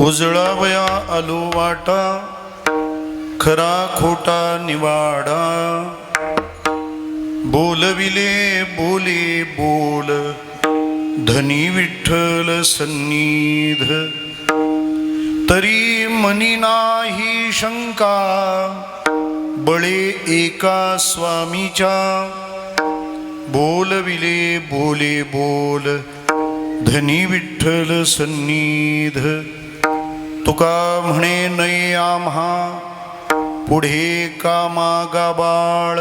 उजळावया आलो वाटा, खरा खोटा निवाडा. बोलविले बोले बोल, धनी विठ्ठल सन्निध. तरी मनी नाही शंका, बळे एका स्वामीच्या. बोलविले बोले बोल, धनी विठ्ठल सन्निध. तुका म्हणे नये आम्हा, पुढे का मागा बाळ.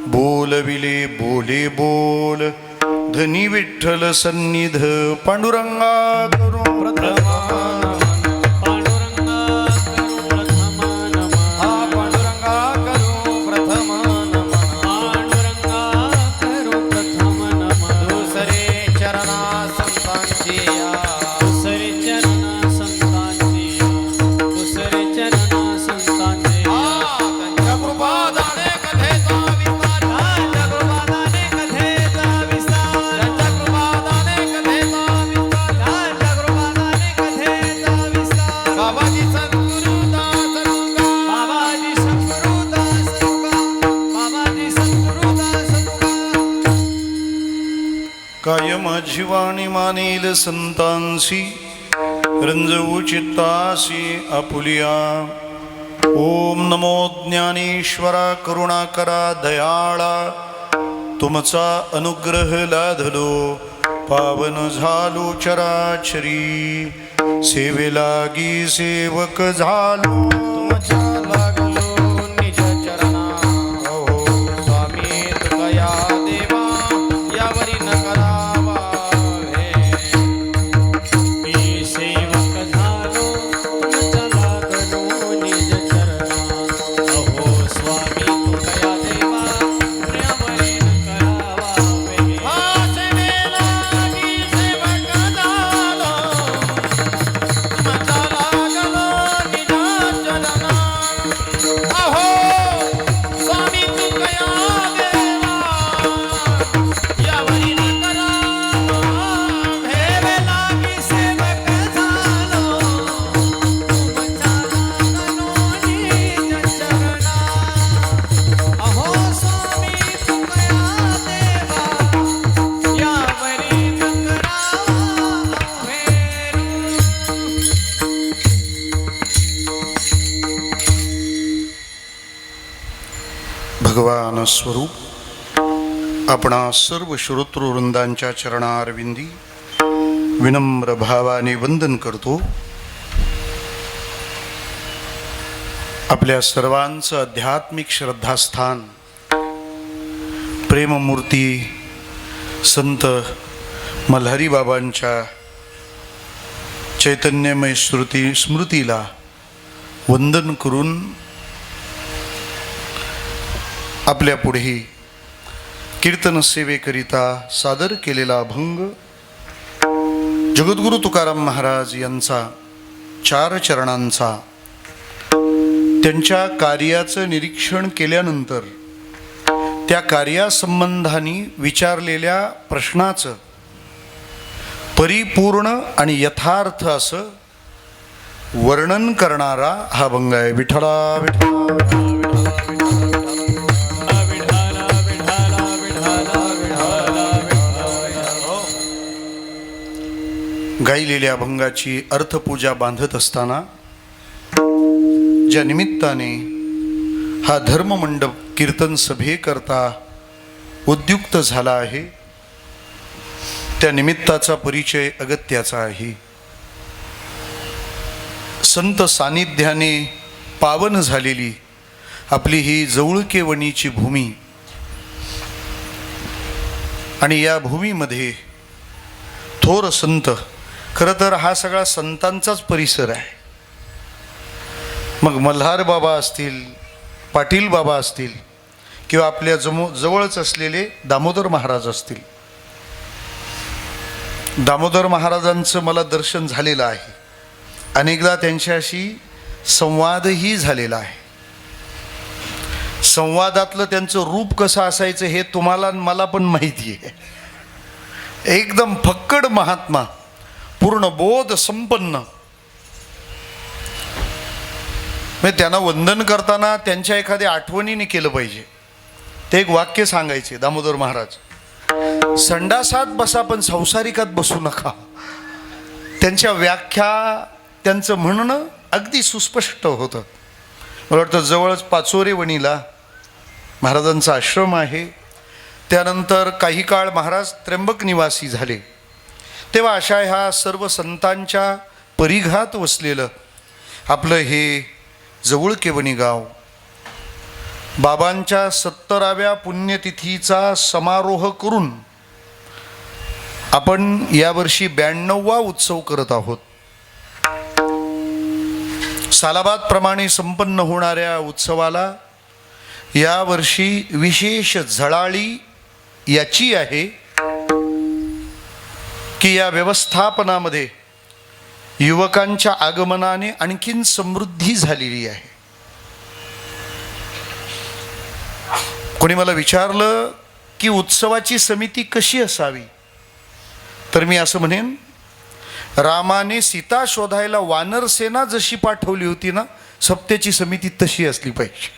बोलविले बोले बोल, धनी विठ्ठल सन्निध. पांडुरंगा करू प्रथम कायम जीवाणी मानेल संतांसी, रंजवू चित्तासी आपुलिया. ओम नमो ज्ञानेश्वरा करुणाकरा दयाळा. तुमचा अनुग्रह लाधलो, पावन झालो चराचरी. सेवे लागी सेवक झालो, तुमच्या लागलो निज चरणा. हो स्वामी तुकया देवा, यावरी न करावा हे. मी सेवक झालो, तुमच्या लागलो निज चरणा. हो स्वामी तुकया देवा, यावरी न करावा हे. सेवे लागी सेवक झालो, तुमच्या लागलो निज चरणा. अहो स्वामी तुकया देवा, यावरी न करावा. भेवे लागी सेवक झालो, तुमच्या लागलो निज चरणा. अहो स्वामी तुकया देवा, यावरी न करावा भेरू. भगवान स्वरूप आपणा सर्व श्रोतृवृंदांच्या चरणारविंदी विनम्र भावाने वंदन करतो. आपल्या सर्वांचं आध्यात्मिक श्रद्धास्थान प्रेममूर्ती संत मल्हारी बाबांच्या चैतन्यमय स्मृतीला वंदन करून आपल्या पुढे कीर्तन सेवेकरिता सादर केलेला अभंग जगद्गुरु तुकाराम महाराज यांचा 4 चरणांचा. त्यांच्या कार्याचं निरीक्षण केल्यानंतर त्या कार्यासंबंधाने विचारलेल्या प्रश्नाचं परिपूर्ण आणि यथार्थ असं वर्णन करणारा हा अभंग आहे. विठ्ठला विठ्ठला गायलेल्या अभंगाची अर्थपूजा बांधत असताना ज्या निमित्ताने हा धर्ममंडप कीर्तन सभेकरता उद्युक्त झाला आहे, त्या निमित्ताचा परिचय अगत्याचा आहे. संत सानिध्याने पावन झालेली आपली ही जवळकेवणीची भूमी आणि या भूमीमध्ये थोर संत, खरं तर हा सगळा संतांचाच परिसर आहे. मग मल्हार बाबा असतील, पाटील बाबा असतील किंवा आपल्या जवळच असलेले दामोदर महाराज असतील. दामोदर महाराजांचं मला दर्शन झालेलं आहे. अनेकदा त्यांच्याशी संवादही झालेला आहे. संवादातलं त्यांचं रूप कसं असायचं हे तुम्हाला मला पण माहिती आहे. एकदम फक्कड महात्मा, पूर्ण बोध संपन्न म्हणजे त्यांना वंदन करताना त्यांच्या एखाद्या आठवणीने केलं पाहिजे. ते एक वाक्य सांगायचे दामोदर महाराज, संडासात बसा पण संसारिकात बसू नका. त्यांच्या व्याख्या, त्यांचं म्हणणं अगदी सुस्पष्ट होतं. मला वाटतं जवळच पाचोरे वणीला महाराजांचा आश्रम आहे. त्यानंतर काही काळ महाराज त्र्यंबक निवासी झाले. तेव्हा अशा ह्या सर्व संतांच्या परिघात वसलेलं आपलं हे जवळकेवणी गाव, बाबांच्या 70व्या पुण्यतिथीचा समारोह करून आपण यावर्षी 92वा उत्सव करत आहोत. सालाबादप्रमाणे संपन्न होणाऱ्या उत्सवाला यावर्षी विशेष झळाळी याची आहे की या व्यवस्थापनामध्ये युवकांच्या आगमनाने आणखीन समृद्धी झालेली आहे. कोणी मला विचारलं की उत्सवाची समिती कशी असावी, तर मी असं म्हणेन, रामाने सीता शोधायला वानर सेना जशी पाठवली होती ना, सप्त्याची समिती तशी असली पाहिजे.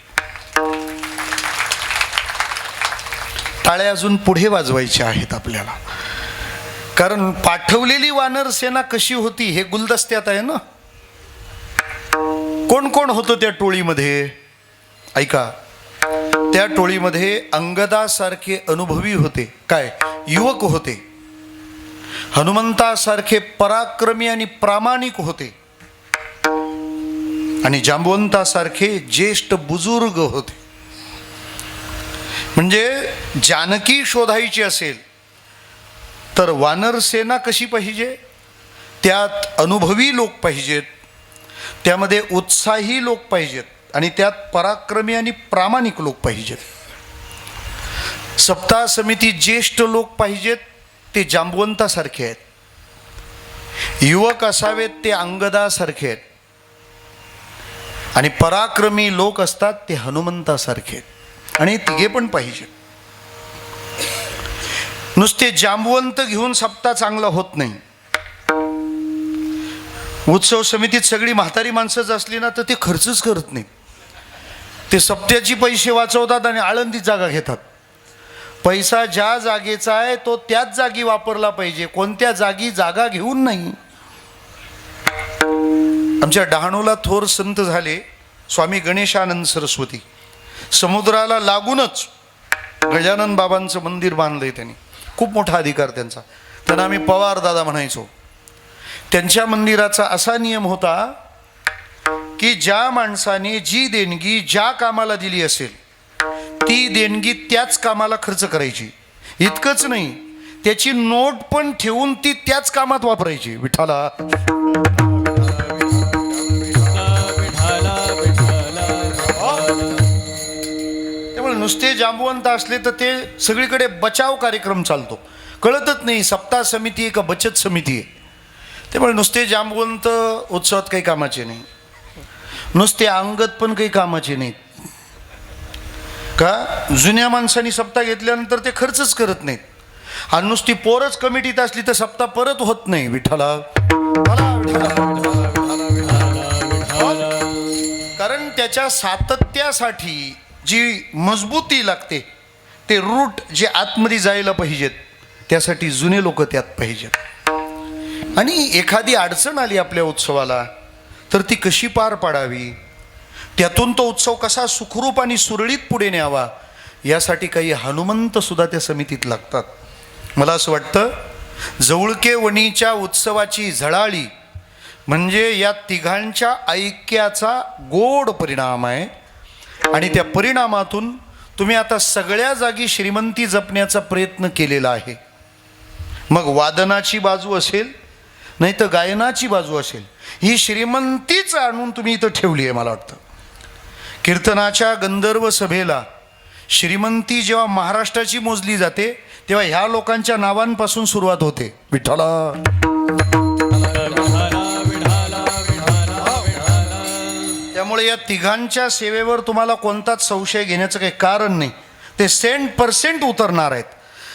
टाळ्या अजून पुढे वाजवायच्या आहेत आपल्याला, कारण पाठवलेली वानर सेना कशी होती हे गुलदस्त्यात आहे ना. कोण कोण होतं त्या टोळीमध्ये? ऐका, त्या टोळीमध्ये अंगदासारखे अनुभवी होते, काय युवक होते, हनुमंतासारखे पराक्रमी आणि प्रामाणिक होते, आणि जांबवंतासारखे ज्येष्ठ बुजुर्ग होते. म्हणजे जानकी शोधायची असेल तर वानर सेना कशी पाहिजे? त्यात अनुभवी लोक पाहिजेत, त्यामध्ये उत्साही लोक पाहिजेत, आणि त्यात पराक्रमी आणि प्रामाणिक लोक पाहिजेत. सप्ताह समिती ज्येष्ठ लोक पाहिजेत, ते जांबवंतासारखे आहेत. युवक असावेत, ते अंगदासारखे आहेत. आणि पराक्रमी लोक असतात ते हनुमंतासारखे आहेत. आणि तिघे पण पाहिजेत. नुसते जांबवंत घेऊन सप्ताह चांगला होत नाही. उत्सव समितीत सगळी म्हातारी माणसंच असली ना तर ते खर्चच करत नाहीत. ते सप्त्याची पैसे वाचवतात आणि आळंदीत जागा घेतात. पैसा ज्या जागेचा आहे तो त्याच जागी वापरला पाहिजे, कोणत्या जागी जागा घेऊन नाही. आमच्या डहाणूला थोर संत झाले स्वामी गणेशानंद सरस्वती. समुद्राला लागूनच गजानन बाबांचं मंदिर बांधलंय त्यांनी. खूप मोठा अधिकार त्यांचा. त्यांना आम्ही पवार दादा म्हणायचो. त्यांच्या मंदिराचा असा नियम होता की ज्या माणसाने जी देणगी ज्या कामाला दिली असेल ती देणगी त्याच कामाला खर्च करायची. इतकंच नाही, त्याची नोट पण ठेवून ती त्याच कामात वापरायची. विठाला त्यामुळे नुसते जांबवंत असले तर ते सगळीकडे बचाव कार्यक्रम चालतो, कळतच नाही सप्ताह समिती आहे का बचत समिती आहे. त्यामुळे नुसते जांबवंत उत्सवात काही कामाचे नाही, नुसते अंगत पण काही कामाचे नाहीत. का जुन्या माणसांनी सप्ताह घेतल्यानंतर ते खर्चच करत नाहीत. आणि नुसती पोरच कमिटीत असली तर सप्ताह परत होत नाही. विठ्ठला कारण त्याच्या सातत्यासाठी जी मजबूती लागते, ते रूट जे आतमध्ये जायला पाहिजेत, त्यासाठी जुने लोक त्यात पाहिजेत. आणि एखादी अडचण आली आपल्या उत्सवाला तर ती कशी पार पाडावी, त्यातून तो उत्सव कसा सुखरूप आणि सुरळीत पुढे न्यावा, यासाठी काही हनुमंत सुद्धा त्या समितीत लागतात. मला असं वाटतं जवळके वणीच्या उत्सवाची झळाळी म्हणजे या तिघांच्या ऐक्याचा गोड परिणाम आहे. आणि त्या परिणामातून तुम्ही आता सगळ्या जागी श्रीमंती जपण्याचा प्रयत्न केलेला आहे. मग वादनाची बाजू असेल नाही तर गायनाची बाजू असेल, ही श्रीमंतीच आणून तुम्ही इथं ठेवली आहे. मला वाटतं कीर्तनाच्या गंधर्व सभेला श्रीमंती जेव्हा महाराष्ट्राची मोजली जाते तेव्हा ह्या लोकांच्या नावांपासून सुरुवात होते. विठ्ठला त्यामुळे या तिघांच्या सेवेवर तुम्हाला कोणताच संशय घेण्याचं काही कारण नाही. ते 100% उतरणार आहेत.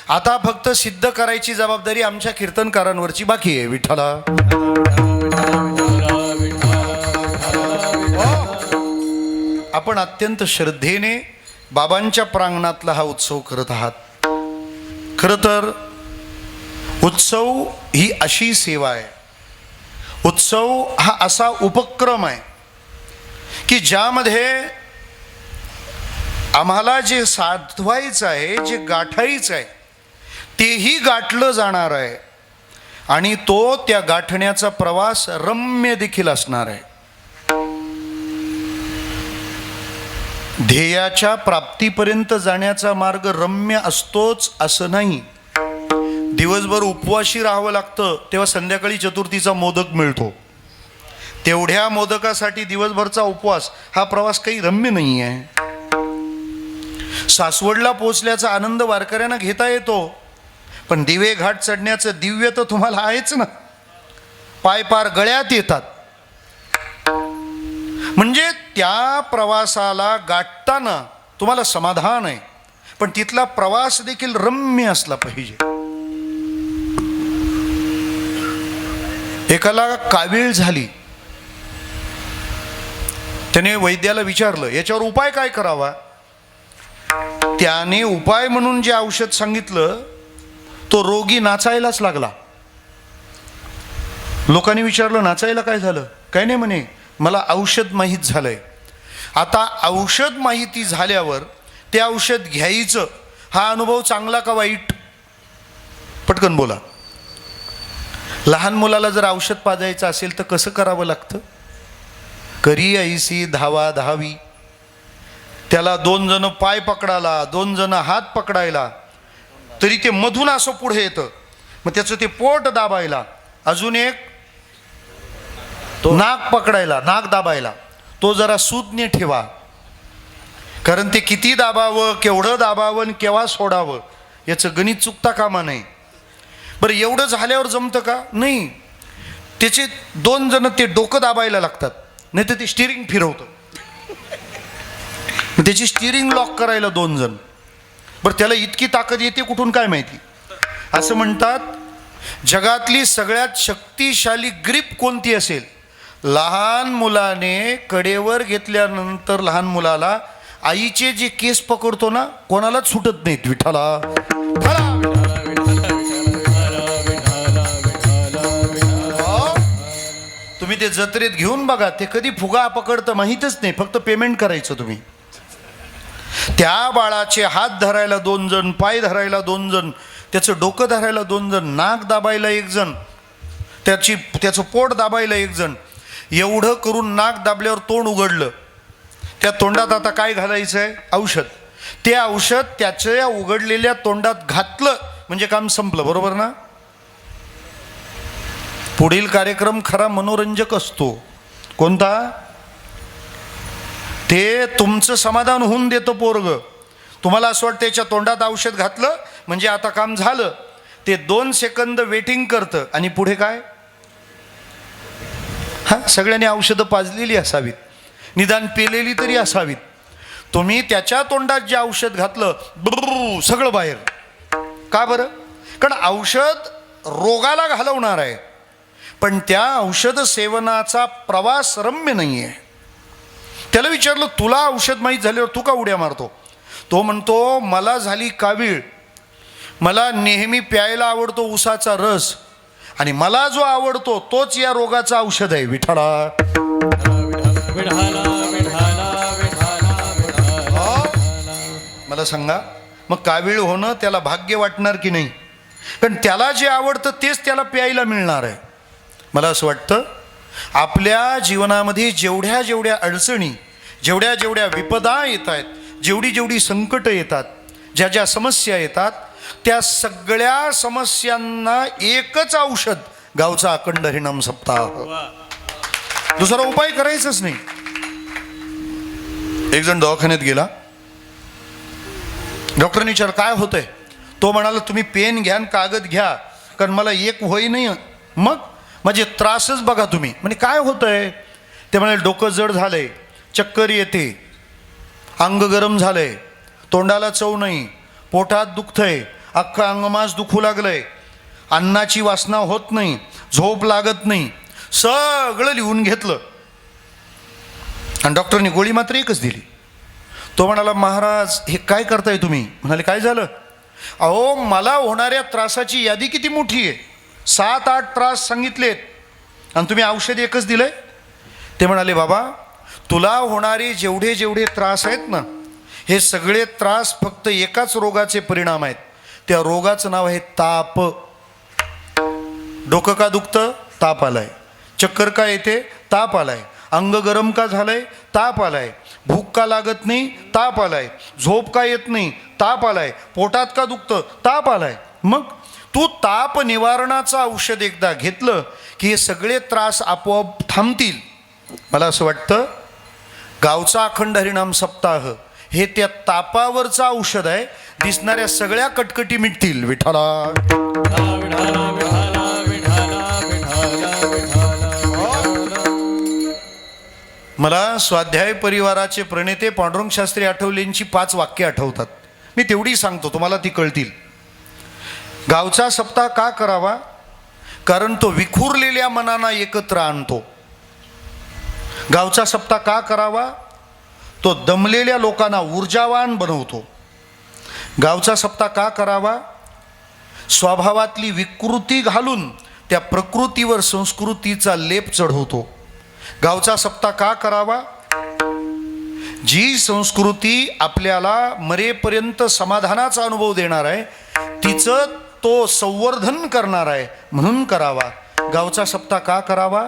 आता फक्त सिद्ध करायची जबाबदारी आमच्या कीर्तनकारांवरची बाकी आहे. विठ्ठला आपण अत्यंत श्रद्धेने बाबांच्या प्रांगणातला हा उत्सव करत आहात. खरं तर उत्सव ही अशी सेवा आहे, उत्सव हा असा उपक्रम आहे की ज्यामध्ये आम्हाला जे साधवायचं आहे, जे गाठायचं आहे तेही गाठलं जाणार आहे आणि तो त्या गाठण्याचा प्रवास रम्य देखील असणार आहे. ध्येयाच्या प्राप्तीपर्यंत जाण्याचा मार्ग रम्य असतोच असं नाही. दिवसभर उपवाशी राहावं लागतं, तेव्हा संध्याकाळी चतुर्थीचा मोदक मिळतो. तेवढ्या मोदकासाठी दिवसभरचा उपवास हा प्रवास काही रम्य नाही आहे. सासवडला पोचल्याचा आनंद वारकऱ्यांना घेता येतो, पण दिवे घाट चढण्याचं दिव्य तर तुम्हाला आहेच ना. पाय पार गळ्यात येतात. म्हणजे त्या प्रवासाला गाठताना तुम्हाला समाधान आहे, पण तिथला प्रवास देखील रम्य असला पाहिजे. एकाला कावीळ झाली, त्याने वैद्याला विचारलं याच्यावर उपाय काय करावा. त्याने उपाय म्हणून जे औषध सांगितलं तो रोगी नाचायलाच लागला. लोकांनी विचारलं नाचायला काय झालं. काय नाही म्हणे, मला औषध माहीत झालंय. आता औषध माहिती झाल्यावर ते औषध घ्यायचं हा अनुभव चांगला का वाईट. पटकन बोला. लहान मुलाला जर औषध पाजायचं असेल तर कसं करावं लागतं. करी ऐसी धावा धावी. त्याला 2 जण पाय पकडायला, 2 जण हात पकडायला, तरी ते मधून असं पुढे येतं. मग त्याचं ते पोट दाबायला, अजून एक नाक पकडायला, नाक दाबायला. तो जरा सूज्ञ ठेवा, कारण ते किती दाबावं, केवढं दाबावं आणि केव्हा सोडावं याचं गणित चुकता कामा नये. बरं एवढं झाल्यावर जमतं का. नाही, त्याचे 2 जण ते डोकं दाबायला लागतात, नाही तर ते स्टिअरिंग फिरवतं. त्याची स्टिअरिंग लॉक करायला 2 जण. बरं त्याला इतकी ताकद येते कुठून काय माहिती. असं म्हणतात जगातली सगळ्यात शक्तिशाली ग्रीप कोणती असेल. लहान मुलाने कडेवर घेतल्यानंतर लहान मुलाला आईचे जे केस पकडतो ना, कोणालाच सुटत नाहीत. विठ्ठला तुम्ही ते जत्रेत घेऊन बघा, ते कधी फुगा पकडतं माहीतच नाही, फक्त पेमेंट करायचं तुम्ही. त्या बाळाचे हात धरायला 2 जण, पाय धरायला 2 जण, त्याचं डोकं धरायला 2 जण, नाक दाबायला 1 जण, त्याचं पोट दाबायला 1 जण. एवढं करून नाक दाबल्यावर तोंड उघडलं, त्या तोंडात आता काय घालायचं आहे. औषध. ते औषध त्याच्या उघडलेल्या तोंडात घातलं म्हणजे काम संपलं. बरोबर ना. पुढील कार्यक्रम खरा मनोरंजक असतो. कोणता. ते तुमचं समाधान होऊन देतं पोरग. तुम्हाला असं वाटतं त्याच्या तोंडात औषध घातलं म्हणजे आता काम झालं. ते 2 सेकंद वेटिंग करतं आणि पुढे काय. हा, सगळ्यांनी औषधं पाजलेली असावीत, निदान पेलेली तरी असावीत. तुम्ही त्याच्या तोंडात जे औषध घातलं सगळं बाहेर. का बरं. कारण औषध रोगाला घालवणार आहे, पण त्या औषध सेवनाचा प्रवास रम्य नाही आहे. त्याला विचारलं तुला औषध माहीत झाल्यावर तू का उड्या मारतो. तो म्हणतो मला झाली कावीळ, मला नेहमी प्यायला आवडतो उसाचा रस, आणि मला जो आवडतो तोच या रोगाचं औषध आहे. विठ्ठला मला सांगा, मग कावीळ होणं त्याला भाग्य वाटणार की नाही. कारण त्याला जे आवडतं तेच त्याला प्यायला मिळणार आहे. मला असं वाटतं आपल्या जीवनामध्ये जेवढ्या जेवढ्या अडचणी, जेवढ्या जेवढ्या विपदा येत आहेत, जेवढी जेवढी संकटं येतात, ज्या ज्या समस्या येतात, त्या सगळ्या समस्यांना एकच औषध. गावचा अखंड हरिनाम सप्ताह. दुसरा उपाय करायचाच नाही. एक जण दवाखान्यात गेला. डॉक्टरने विचारलं काय होतंय. तो म्हणाला तुम्ही पेन घ्या आणि कागद घ्या, कारण मला एक होई नाही. मग माझे त्रासच बघा तुम्ही. म्हणजे काय होतंय. ते म्हणाले डोकं जड झालंय, चक्कर येते, अंग गरम झालंय, तोंडाला चव नाही, पोटात दुखतंय, अख्खं अंगमास दुखू लागलंय, अन्नाची वासना होत नाही, झोप लागत नाही. सगळं लिहून घेतलं. आणि डॉक्टरनी गोळी मात्र एकच दिली. तो म्हणाला, महाराज हे काय करताय तुम्ही? म्हणाले, काय झालं? अहो, मला होणाऱ्या त्रासाची यादी किती मोठी आहे, 7-8 त्रास सांगितलेत आणि तुम्ही औषध एकच दिलंय. ते म्हणाले, बाबा तुला होणारे जेवढे जेवढे त्रास आहेत ना, हे सगळे त्रास फक्त एकाच रोगाचे परिणाम आहेत. त्या रोगाचं नाव आहे ताप. डोकं का दुखतं? ताप आलाय. चक्कर का येते? ताप आलाय. अंग गरम का झालंय? ताप आलाय. भूक का लागत नाही? ताप आलाय. झोप का येत नाही? ताप आलाय. पोटात का दुखतं? ताप आलाय. मग तू ताप निवारणाचं औषध एकदा घेतलं की हे सगळे त्रास आपोआप थांबतील. मला असं वाटतं गावचा अखंड हरिनाम सप्ताह हे त्या तापावरचं औषध आहे. दिसणाऱ्या सगळ्या कटकटी मिटतील. विठ्ठला. मला स्वाध्याय परिवाराचे प्रणेते पांडुरंग शास्त्री आठवलेंची 5 वाक्य आठवतात. मी तेवढी सांगतो, तुम्हाला ती कळतील. गावचा सप्ताह का करावा? कारण तो विखुरलेल्या मनांना एकत्र आणतो. गावचा सप्ताह का करावा? तो दमलेल्या लोकांना ऊर्जावान बनवतो. गावचा सप्ताह का करावा? स्वभावातली विकृती घालून त्या प्रकृतीवर संस्कृतीचा लेप चढवतो. गावचा सप्ताह का करावा? जी संस्कृती आपल्याला मरेपर्यंत समाधानाचा अनुभव देणार आहे तिचं तो संवर्धन करणार आहे म्हणून करावा. गावचा सप्ताह का करावा?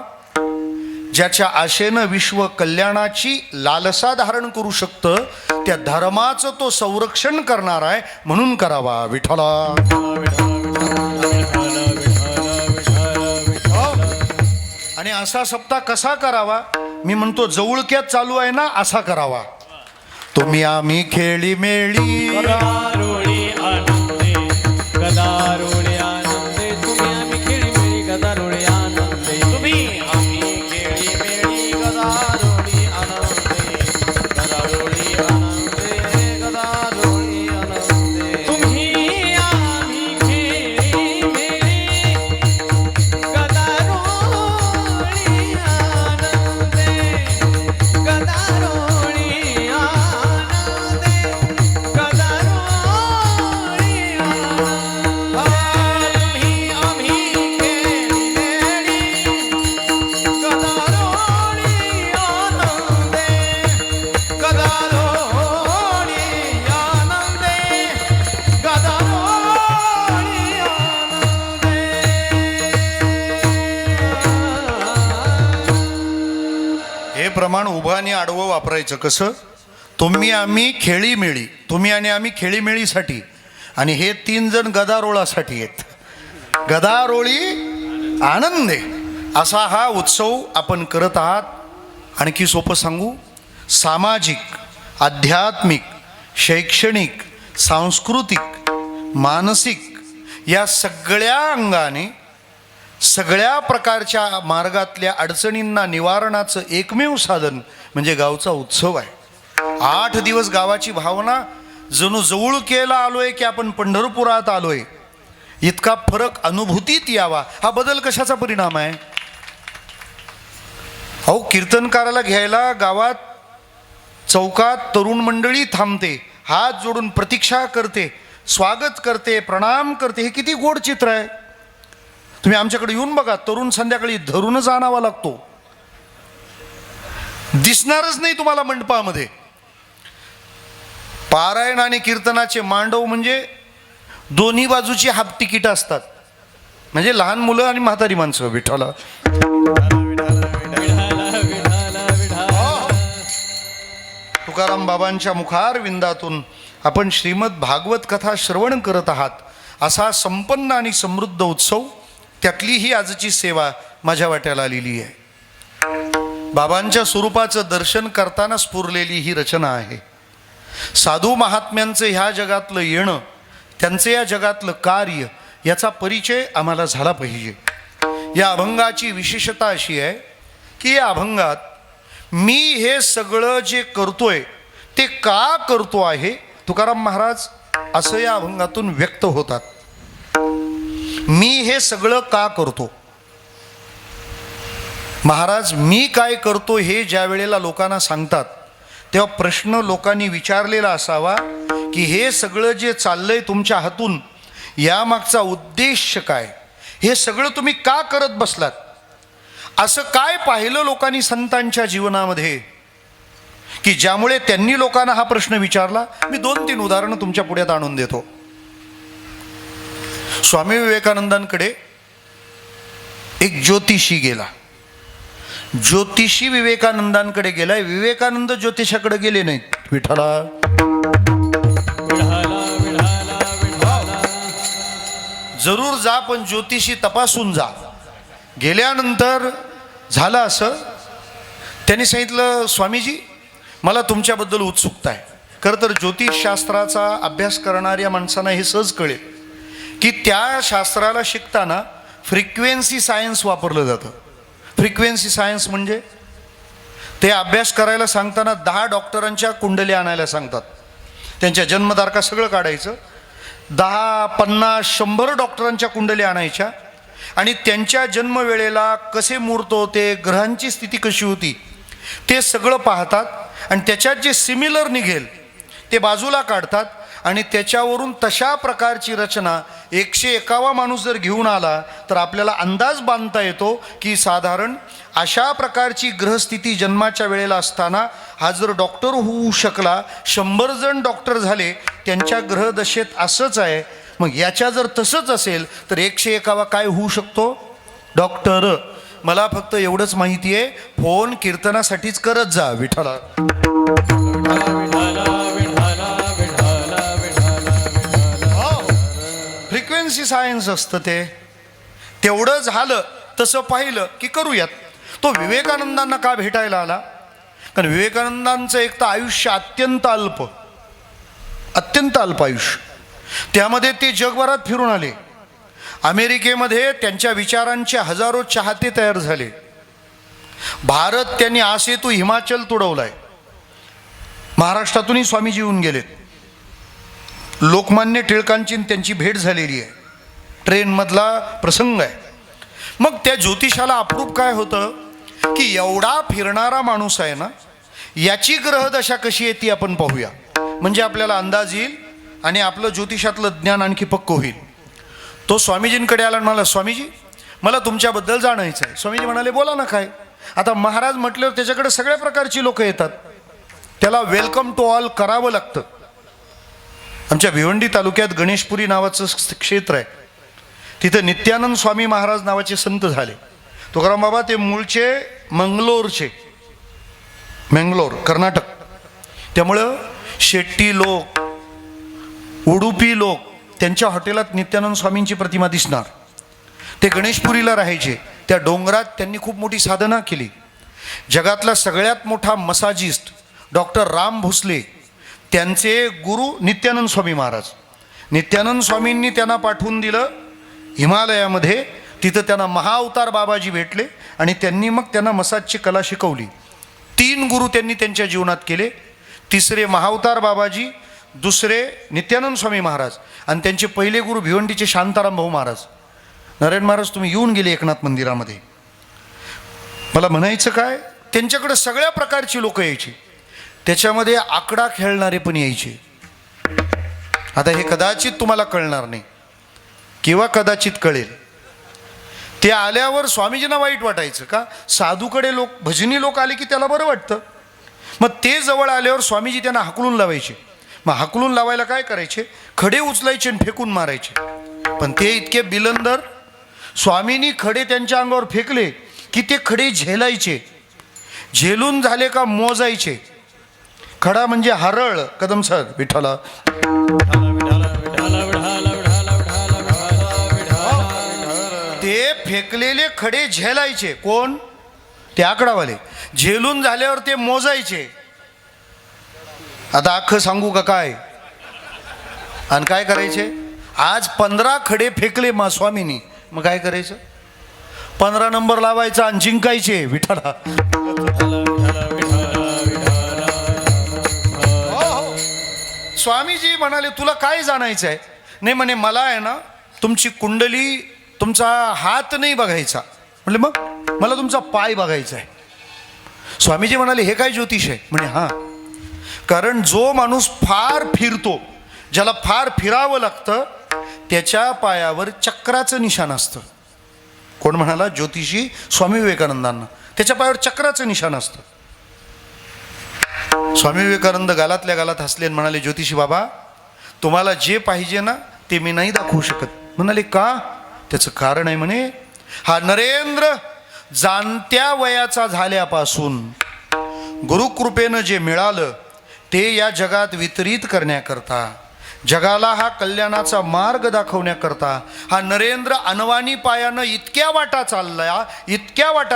ज्याच्या आशेनं विश्व कल्याणाची लालसा धारण करू शकतं त्या धर्माचं तो संरक्षण करणार आहे म्हणून करावा. विठ्ठला. आणि असा सप्ताह कसा करावा? मी म्हणतो जवळक्यात चालू आहे ना असा करावा. तुम्ही आम्ही खेळी मेळी गदारोळी आनंदे, गदारोळी आनंदे, तुम्ही आम्ही खेळी मेळी गदारोळी आनंदे, तुम्ही आम्ही खेळी मेळी गदारोळी आनंदे, गदारोळी आनंदे, गदारोळी आनंदे, तुम्ही आम्ही खेळी मेळी गदारोळी आनंदे, गदारोळी आनंदे, गदारोळी हे प्रमाण उभं आणि आडवं वापरायचं. कसं? तुम्ही आम्ही खेळी मेळी. तुम्ही आणि आम्ही खेळी मेळीसाठी आणि हे 3 जण गदारोळासाठी आहेत. गदारोळी आनंदे असा हा उत्सव आपण करत आहात. आणखी सोपं सांगू, सामाजिक, आध्यात्मिक, शैक्षणिक, सांस्कृतिक, मानसिक या सगळ्या अंगाने सगळ्या प्रकारच्या मार्गातल्या अडचणींना निवारणाचं एकमेव साधन म्हणजे गावचा उत्सव आहे. 8 दिवस गावाची भावना जणू जवळ केला आलोय की आपण पंढरपुरात आलोय इतका फरक अनुभूतीत यावा. हा बदल कशाचा परिणाम आहे? अहो, कीर्तनकाराला घ्यायला गावात चौकात तरुण मंडळी थांबते, हात जोडून प्रतीक्षा करते, स्वागत करते, प्रणाम करते. हे किती गोड चित्र आहे. तुम्ही आमच्याकडे येऊन बघा, तरुण संध्याकाळी धरूनच आणावा लागतो. दिसणारच नाही तुम्हाला मंडपामध्ये. पारायण आणि कीर्तनाचे मांडव म्हणजे दोन्ही बाजूची हाफ तिकीट असतात. म्हणजे लहान मुलं आणि म्हातारी माणसं. विठ्ठला. तुकाराम बाबांच्या मुखार विंदातून आपण श्रीमद भागवत कथा श्रवण करत आहात. असा संपन्न आणि समृद्ध उत्सव, त्यातली ही आजची सेवा माझ्या वाट्याला आलेली आहे. बाबांच्या स्वरूपाचं दर्शन करताना स्फुरलेली ही रचना आहे. साधू महात्म्यांचं ह्या जगातलं येणं, त्यांचं या जगातलं कार्य याचा परिचय आम्हाला झाला पाहिजे. या अभंगाची विशेषता अशी आहे की या अभंगात मी हे सगळं जे करतोय ते का करतो आहे तुकाराम महाराज असं या अभंगातून व्यक्त होतात. मी हे सगळं का करतो? महाराज मी काय करतो हे ज्या वेळेला लोकांना सांगतात तेव्हा प्रश्न लोकांनी विचारलेला असावा की हे सगळं जे चाललंय तुमच्या हातून यामागचा उद्देश काय, हे सगळं तुम्ही का करत बसलात, असं काय पाहिलं लोकांनी संतांच्या जीवनामध्ये की ज्यामुळे त्यांनी लोकांना हा प्रश्न विचारला. मी 2-3 उदाहरणं तुमच्या पुढ्यात आणून देतो. स्वामी विवेकानंदांकडे एक ज्योतिषी गेला. ज्योतिषी विवेकानंदांकडे गेलाय, विवेकानंद ज्योतिषाकडे गेले नाहीत. विठ्ठला जरूर जा, पण ज्योतिषी तपासून जा. गेल्यानंतर झालं असं, त्यांनी सांगितलं स्वामीजी मला तुमच्याबद्दल उत्सुकता आहे. खरं तर ज्योतिषशास्त्राचा अभ्यास करणाऱ्या माणसांना हे सहज कळेल की त्या शास्त्राला शिकताना फ्रिक्वेन्सी सायन्स वापरलं जातं. फ्रिक्वेन्सी सायन्स म्हणजे ते अभ्यास करायला सांगताना 10 डॉक्टरांच्या कुंडल्या आणायला सांगतात, त्यांच्या जन्मतारखा सगळं काढायचं. 10, 50, 100 डॉक्टरांच्या कुंडल्या आणायच्या आणि त्यांच्या जन्मवेळेला कसे मुहूर्त होते, ग्रहांची स्थिती कशी होती ते सगळं पाहतात आणि त्याच्यात जे सिमिलर निघेल ते बाजूला काढतात आणि त्याच्यावरून तशा प्रकारची रचना 101वा माणूस जर घेऊन आला तर आपल्याला अंदाज बांधता येतो की साधारण अशा प्रकारची ग्रहस्थिती जन्माच्या वेळेला असताना हा जर डॉक्टर होऊ शकला, 100 जण डॉक्टर झाले त्यांच्या ग्रहदशेत असंच आहे, मग याच्या जर तसंच असेल तर 101वा काय होऊ शकतो, डॉक्टर. मला फक्त एवढंच माहिती आहे, फोन कीर्तनासाठीच करत जा. विठ्ठला फ्रिक्वेन्सी सायन्स असतं ते. तेवढं झालं तसं पाहिलं की करूयात. तो विवेकानंदांना का भेटायला आला, कारण विवेकानंदांचं एक तर आयुष्य अत्यंत अल्प आयुष्य. त्यामध्ये ते जगभरात फिरून आले. अमेरिकेमध्ये त्यांच्या विचारांचे हजारो चाहते तयार झाले. भारत त्यांनी आसेतू हिमाचल तुडवलाय. महाराष्ट्रातूनही स्वामीजी येऊन गेले. लोकमान्य टिळकांची त्यांची भेट झालेली आहे, ट्रेनमधला प्रसंग आहे. मग त्या ज्योतिषाला अप्रूप काय होतं की एवढा फिरणारा माणूस आहे ना, याची ग्रहदशा कशी आहे ती आपण पाहूया, म्हणजे आपल्याला अंदाज येईल आणि आपलं ज्योतिषातलं ज्ञान आणखी पक्क होईल. तो स्वामीजींकडे आला आणि म्हणाला स्वामीजी मला तुमच्याबद्दल जाणायचं आहे. स्वामीजी म्हणाले बोला ना काय. आता महाराज म्हटल्यावर त्याच्याकडे सगळ्या प्रकारची लोक येतात, त्याला वेलकम टू ऑल करावं लागतं. आमच्या भिवंडी तालुक्यात गणेशपुरी नावाचं क्षेत्र आहे, तिथं नित्यानंद स्वामी महाराज नावाचे संत झाले. तुकाराम बाबा ते मूळचे मंगलोर कर्नाटक. त्यामुळं शेट्टी लोक, उडुपी लोक त्यांच्या हॉटेलात नित्यानंद स्वामींची प्रतिमा दिसणार. ते गणेशपुरीला राहायचे. त्या डोंगरात त्यांनी खूप मोठी साधना केली. जगातला सगळ्यात मोठा मसाजिस्ट डॉक्टर राम भोसले त्यांचे गुरु नित्यानंद स्वामी महाराज. नित्यानंद स्वामींनी त्यांना पाठवून दिलं हिमालयामध्ये. तिथं त्यांना महाअवतार बाबाजी भेटले आणि त्यांनी मग त्यांना मसाजची कला शिकवली. 3 गुरु त्यांनी त्यांच्या जीवनात केले. तिसरे महाअवतार बाबाजी, दुसरे नित्यानंद स्वामी महाराज आणि त्यांचे पहिले गुरु भिवंडीचे शांताराम भाऊ महाराज. नारायण महाराज तुम्ही येऊन गेले एकनाथ मंदिरामध्ये. मला म्हणायचं काय, त्यांच्याकडे सगळ्या प्रकारची लोक यायची. त्याच्यामध्ये आकडा खेळणारे पण यायचे. आता हे कदाचित तुम्हाला कळणार नाही किंवा कदाचित कळेल. ते आल्यावर स्वामीजींना वाईट वाटायचं का, साधूकडे लोक, भजनी लोक आले की त्याला बरं वाटतं. मग ते जवळ आल्यावर स्वामीजी त्यांना हाकलून लावायचे. मग हाकलून लावायला काय करायचे, खडे उचलायचे आणि फेकून मारायचे. पण ते इतके बिलंदर, स्वामींनी खडे त्यांच्या अंगावर फेकले की ते खडे झेलायचे. झेलून झाले का मोजायचे. खडा म्हणजे हरळ कदम सर. विठ्ठला ते फेकलेले खडे झेलायचे. कोण, ते आकडावाले. झेलून झाल्यावर ते मोजायचे. आता अख्खं सांगू का काय, आणि काय करायचे, आज 15 खडे फेकले मा स्वामींनी, मग काय करायचं, 15 नंबर लावायचा आणि जिंकायचे. विठ्ठला स्वामीजी म्हणाले तुला काय जाणायचं आहे. नाही म्हणे मला आहे ना तुमची कुंडली, तुमचा हात नाही बघायचा, म्हटले मग मला तुमचा पाय बघायचा आहे. स्वामीजी म्हणाले हे काय ज्योतिष आहे? म्हणे हां, कारण जो माणूस फार फिरतो, ज्याला फार फिरावं लागतं, त्याच्या पायावर चक्राचं निशाण असतं. कोण म्हणाला? ज्योतिषी स्वामी विवेकानंदांना. त्याच्या पायावर चक्राचं निशाण असतं. स्वामी विवेकानंद गालातल्या गालात हसले आणि म्हणाले ज्योतिषी बाबा, तुम्हाला जे पाहिजे ना ते मी नाही दाखवू शकत. म्हणाले का? त्याचं कारण आहे म्हणे, हा नरेंद्र जाणत्या वयाचा झाल्यापासून गुरुकृपेनं जे मिळालं ते या जगात वितरित करण्याकरता, जगाला हा कल्याणाचा मार्ग दाखवण्याकरता हा नरेंद्र अनवाणी पायानं इतक्या वाटा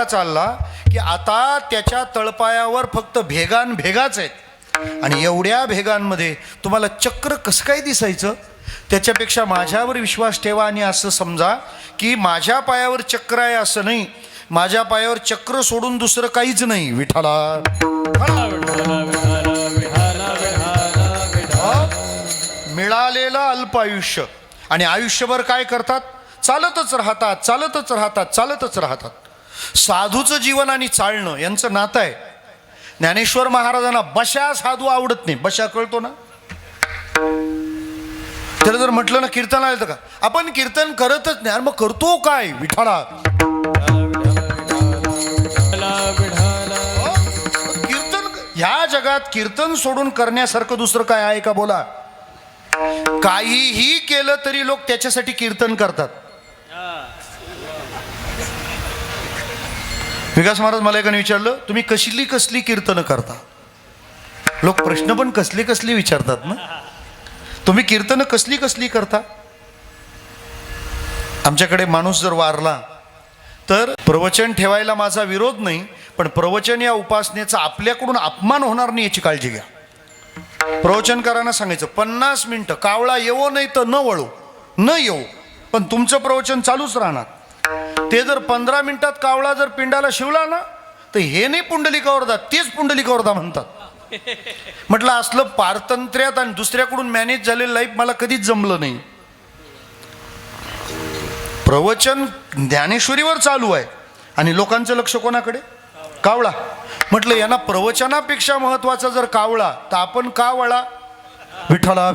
चालला की आता त्याच्या तळपायावर फक्त भेगाच आहेत. आणि एवढ्या भेगांमध्ये तुम्हाला चक्र कसं काय दिसायचं? त्याच्यापेक्षा माझ्यावर विश्वास ठेवा आणि असं समजा की माझ्या पायावर चक्र आहे असं नाही, माझ्या पायावर चक्र सोडून दुसरं काहीच नाही. विठ्ठला मिळालेलं अल्प आयुष्य आणि आयुष्यभर काय करतात? चालतच राहतात. साधूचं जीवन आणि चालणं यांचं नातं आहे. ज्ञानेश्वर महाराजांना बशा साधू आवडत नाही. बशा कळतो ना? त्याला जर म्हटलं ना कीर्तन आलं का, आपण कीर्तन करतच नाही. अरे मग करतो काय? विठ्ठला कीर्तन. ह्या जगात कीर्तन सोडून करण्यासारखं दुसरं काय आहे का? बोला. काहीही केलं तरी लोक त्याच्यासाठी कीर्तन करतात. विकास महाराज मला एकाने विचारलं, तुम्ही कसली कीर्तनं करता? लोक प्रश्न पण कसली विचारतात ना. तुम्ही कीर्तनं कसली करता? आमच्याकडे माणूस जर वारला तर प्रवचन ठेवायला माझा विरोध नाही, पण प्रवचन या उपासनेचा आपल्याकडून अपमान होणार नाही याची काळजी घ्या. प्रवचनकारांना सांगायचं 50 मिनिटं कावळा येवो नाही तर न येऊ, पण तुमचं प्रवचन चालूच राहणार. ते जर 15 मिनिटात कावळा जर पिंडाला शिवला ना तर हे नाही पुंडलिकावर दा, तेच पुंडलिकावर दा म्हणतात. म्हटलं असलं पारतंत्र्यात आणि दुसऱ्याकडून मॅनेज झालेलं लाईफ मला कधीच जमलं नाही. प्रवचन ज्ञानेश्वरीवर चालू आहे आणि लोकांचं लक्ष कोणाकडे? कावळा. म्हटलं यांना प्रवचनापेक्षा महत्वाचा जर कावळा तर आपण का वळा? विठ्ठला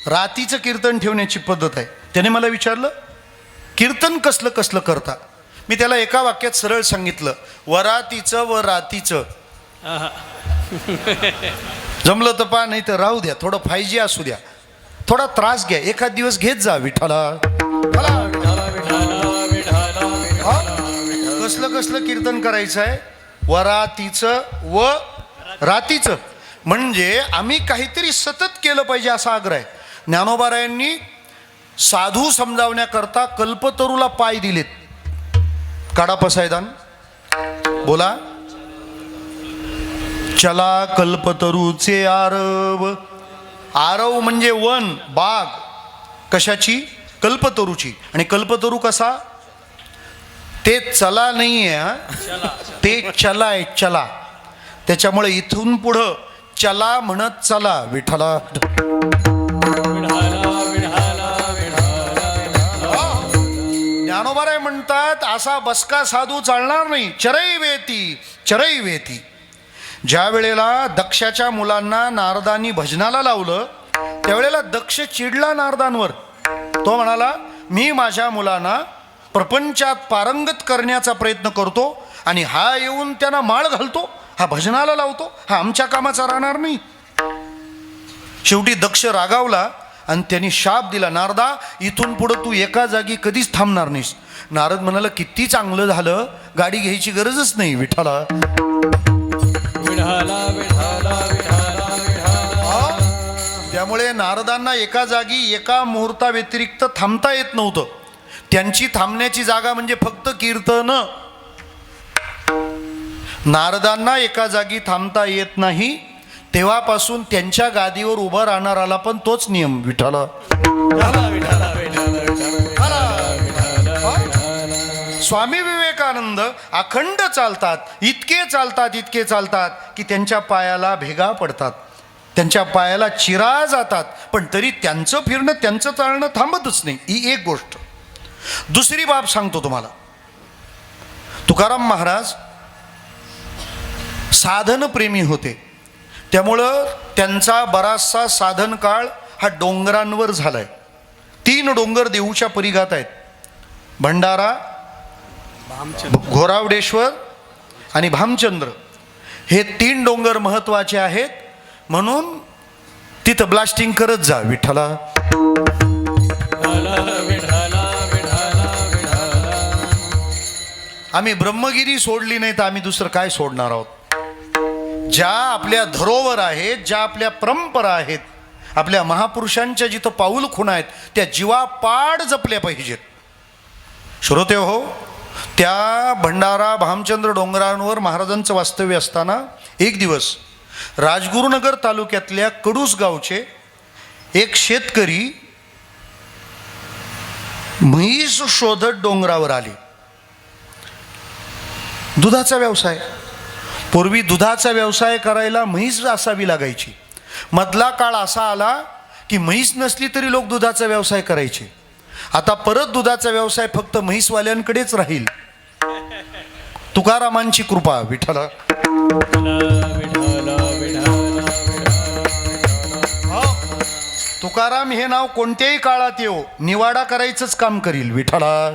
रातीचं कीर्तन ठेवण्याची पद्धत आहे. त्याने मला विचारलं कीर्तन कसलं करता? मी त्याला एका वाक्यात सरळ सांगितलं, वरातीचं व रातीचं. जमलं तर पा, नाही तर राहू द्या. थोडं 5G असू द्या, थोडा त्रास घ्या, एखाद दिवस घेत जा. विठ्ठला कसलं कीर्तन करायचं आहे? वरातीचं व रातीचं. म्हणजे आम्ही काहीतरी सतत केलं पाहिजे असा आग्रह आहे. ज्ञानोबारायांनी साधू समजावण्याकरता कल्पतरूला पाय दिलेत. काढा पसायदान, बोला. चला कल्पतरूचे आरव. आरव म्हणजे वन, बाग. कशाची? कल्पतरूची. आणि कल्पतरू कसा? ते चला नाही आहे, ते चला आहे. चला. त्याच्यामुळे इथून पुढं चला म्हणत चला. विठ्ठला ज्ञानोबाराय म्हणतात असा बसका साधू चालणार नाही. चरई वेती. ज्या वेळेला दक्षाच्या मुलांना नारदांनी भजनाला लावलं त्यावेळेला दक्ष चिडला नारदांवर. तो म्हणाला, मी माझ्या मुलांना प्रपंचात पारंगत करण्याचा प्रयत्न करतो आणि हा येऊन त्यांना माळ घालतो, हा भजनाला लावतो, हा आमच्या कामाचा राहणार नाही. शेवटी दक्ष रागावला आणि त्यांनी शाप दिला, नारदा इथून पुढं तू एका जागी कधीच थांबणार नाहीस. नारद म्हणाला, किती चांगलं झालं, गाडी घ्यायची गरजच नाही. विठ्ठला त्यामुळे नारदांना एका जागी एका मुहूर्ता व्यतिरिक्त थांबता येत नव्हतं. त्यांची थांबण्याची जागा म्हणजे फक्त कीर्तन. नारदांना एका जागी थांबता येत नाही, तेव्हापासून त्यांच्या गादीवर उभा राहणाराला पण तोच नियम. विठ्ठला स्वामी विवेकानंद अखंड चालतात, इतके चालतात की त्यांच्या पायाला भेगा पडतात. त्यांच्या पायाला चिरा जातात, पण तरी त्यांचं फिरणं त्यांचं चालणं थांबतच नाही. ही एक गोष्ट. दुसरी बाब सांगतो तुम्हाला. तुकाराम महाराज साधनप्रेमी होते, त्यामुळं त्यांचा बराचसा साधन काळ हा डोंगरांवर झालाय. 3 डोंगर देऊच्या परिघात आहेत: भंडारा, घोरावडेश्वर आणि भामचंद्र. हे 3 डोंगर महत्वाचे आहेत, म्हणून तिथं ब्लास्टिंग करत जा विठ्ठला. आम्ही ब्रह्मगिरी सोडली नाही तर आम्ही दुसरं काय सोडणार आहोत? ज्या आपल्या धरोवर आहेत, ज्या आपल्या परंपरा आहेत, आपल्या महापुरुषांच्या जिथं पाऊल खुणा आहेत, त्या जीवापाड जपल्या पाहिजेत. श्रोते हो, त्या भंडारा भामचंद्र डोंगरांवर महाराजांचं वास्तव्य असताना एक दिवस राजगुरुनगर तालुक्यातल्या कडूस गावचे एक शेतकरी म्हैस शोधत डोंगरावर आले. दुधाचा व्यवसाय. पूर्वी दुधाचा व्यवसाय करायला म्हैस असावी लागायची. मधला काळ असा आला की म्हैस नसली तरी लोक दुधाचा व्यवसाय करायचे. आता परत दुधाचा व्यवसाय फक्त म्हैसवाल्यांकडेच राहील. तुकारामांची कृपा विठ्ठला. तुकाराम हे नाव कोणत्याही काळात येऊ, निवाडा करायचंच काम करील विठ्ठला.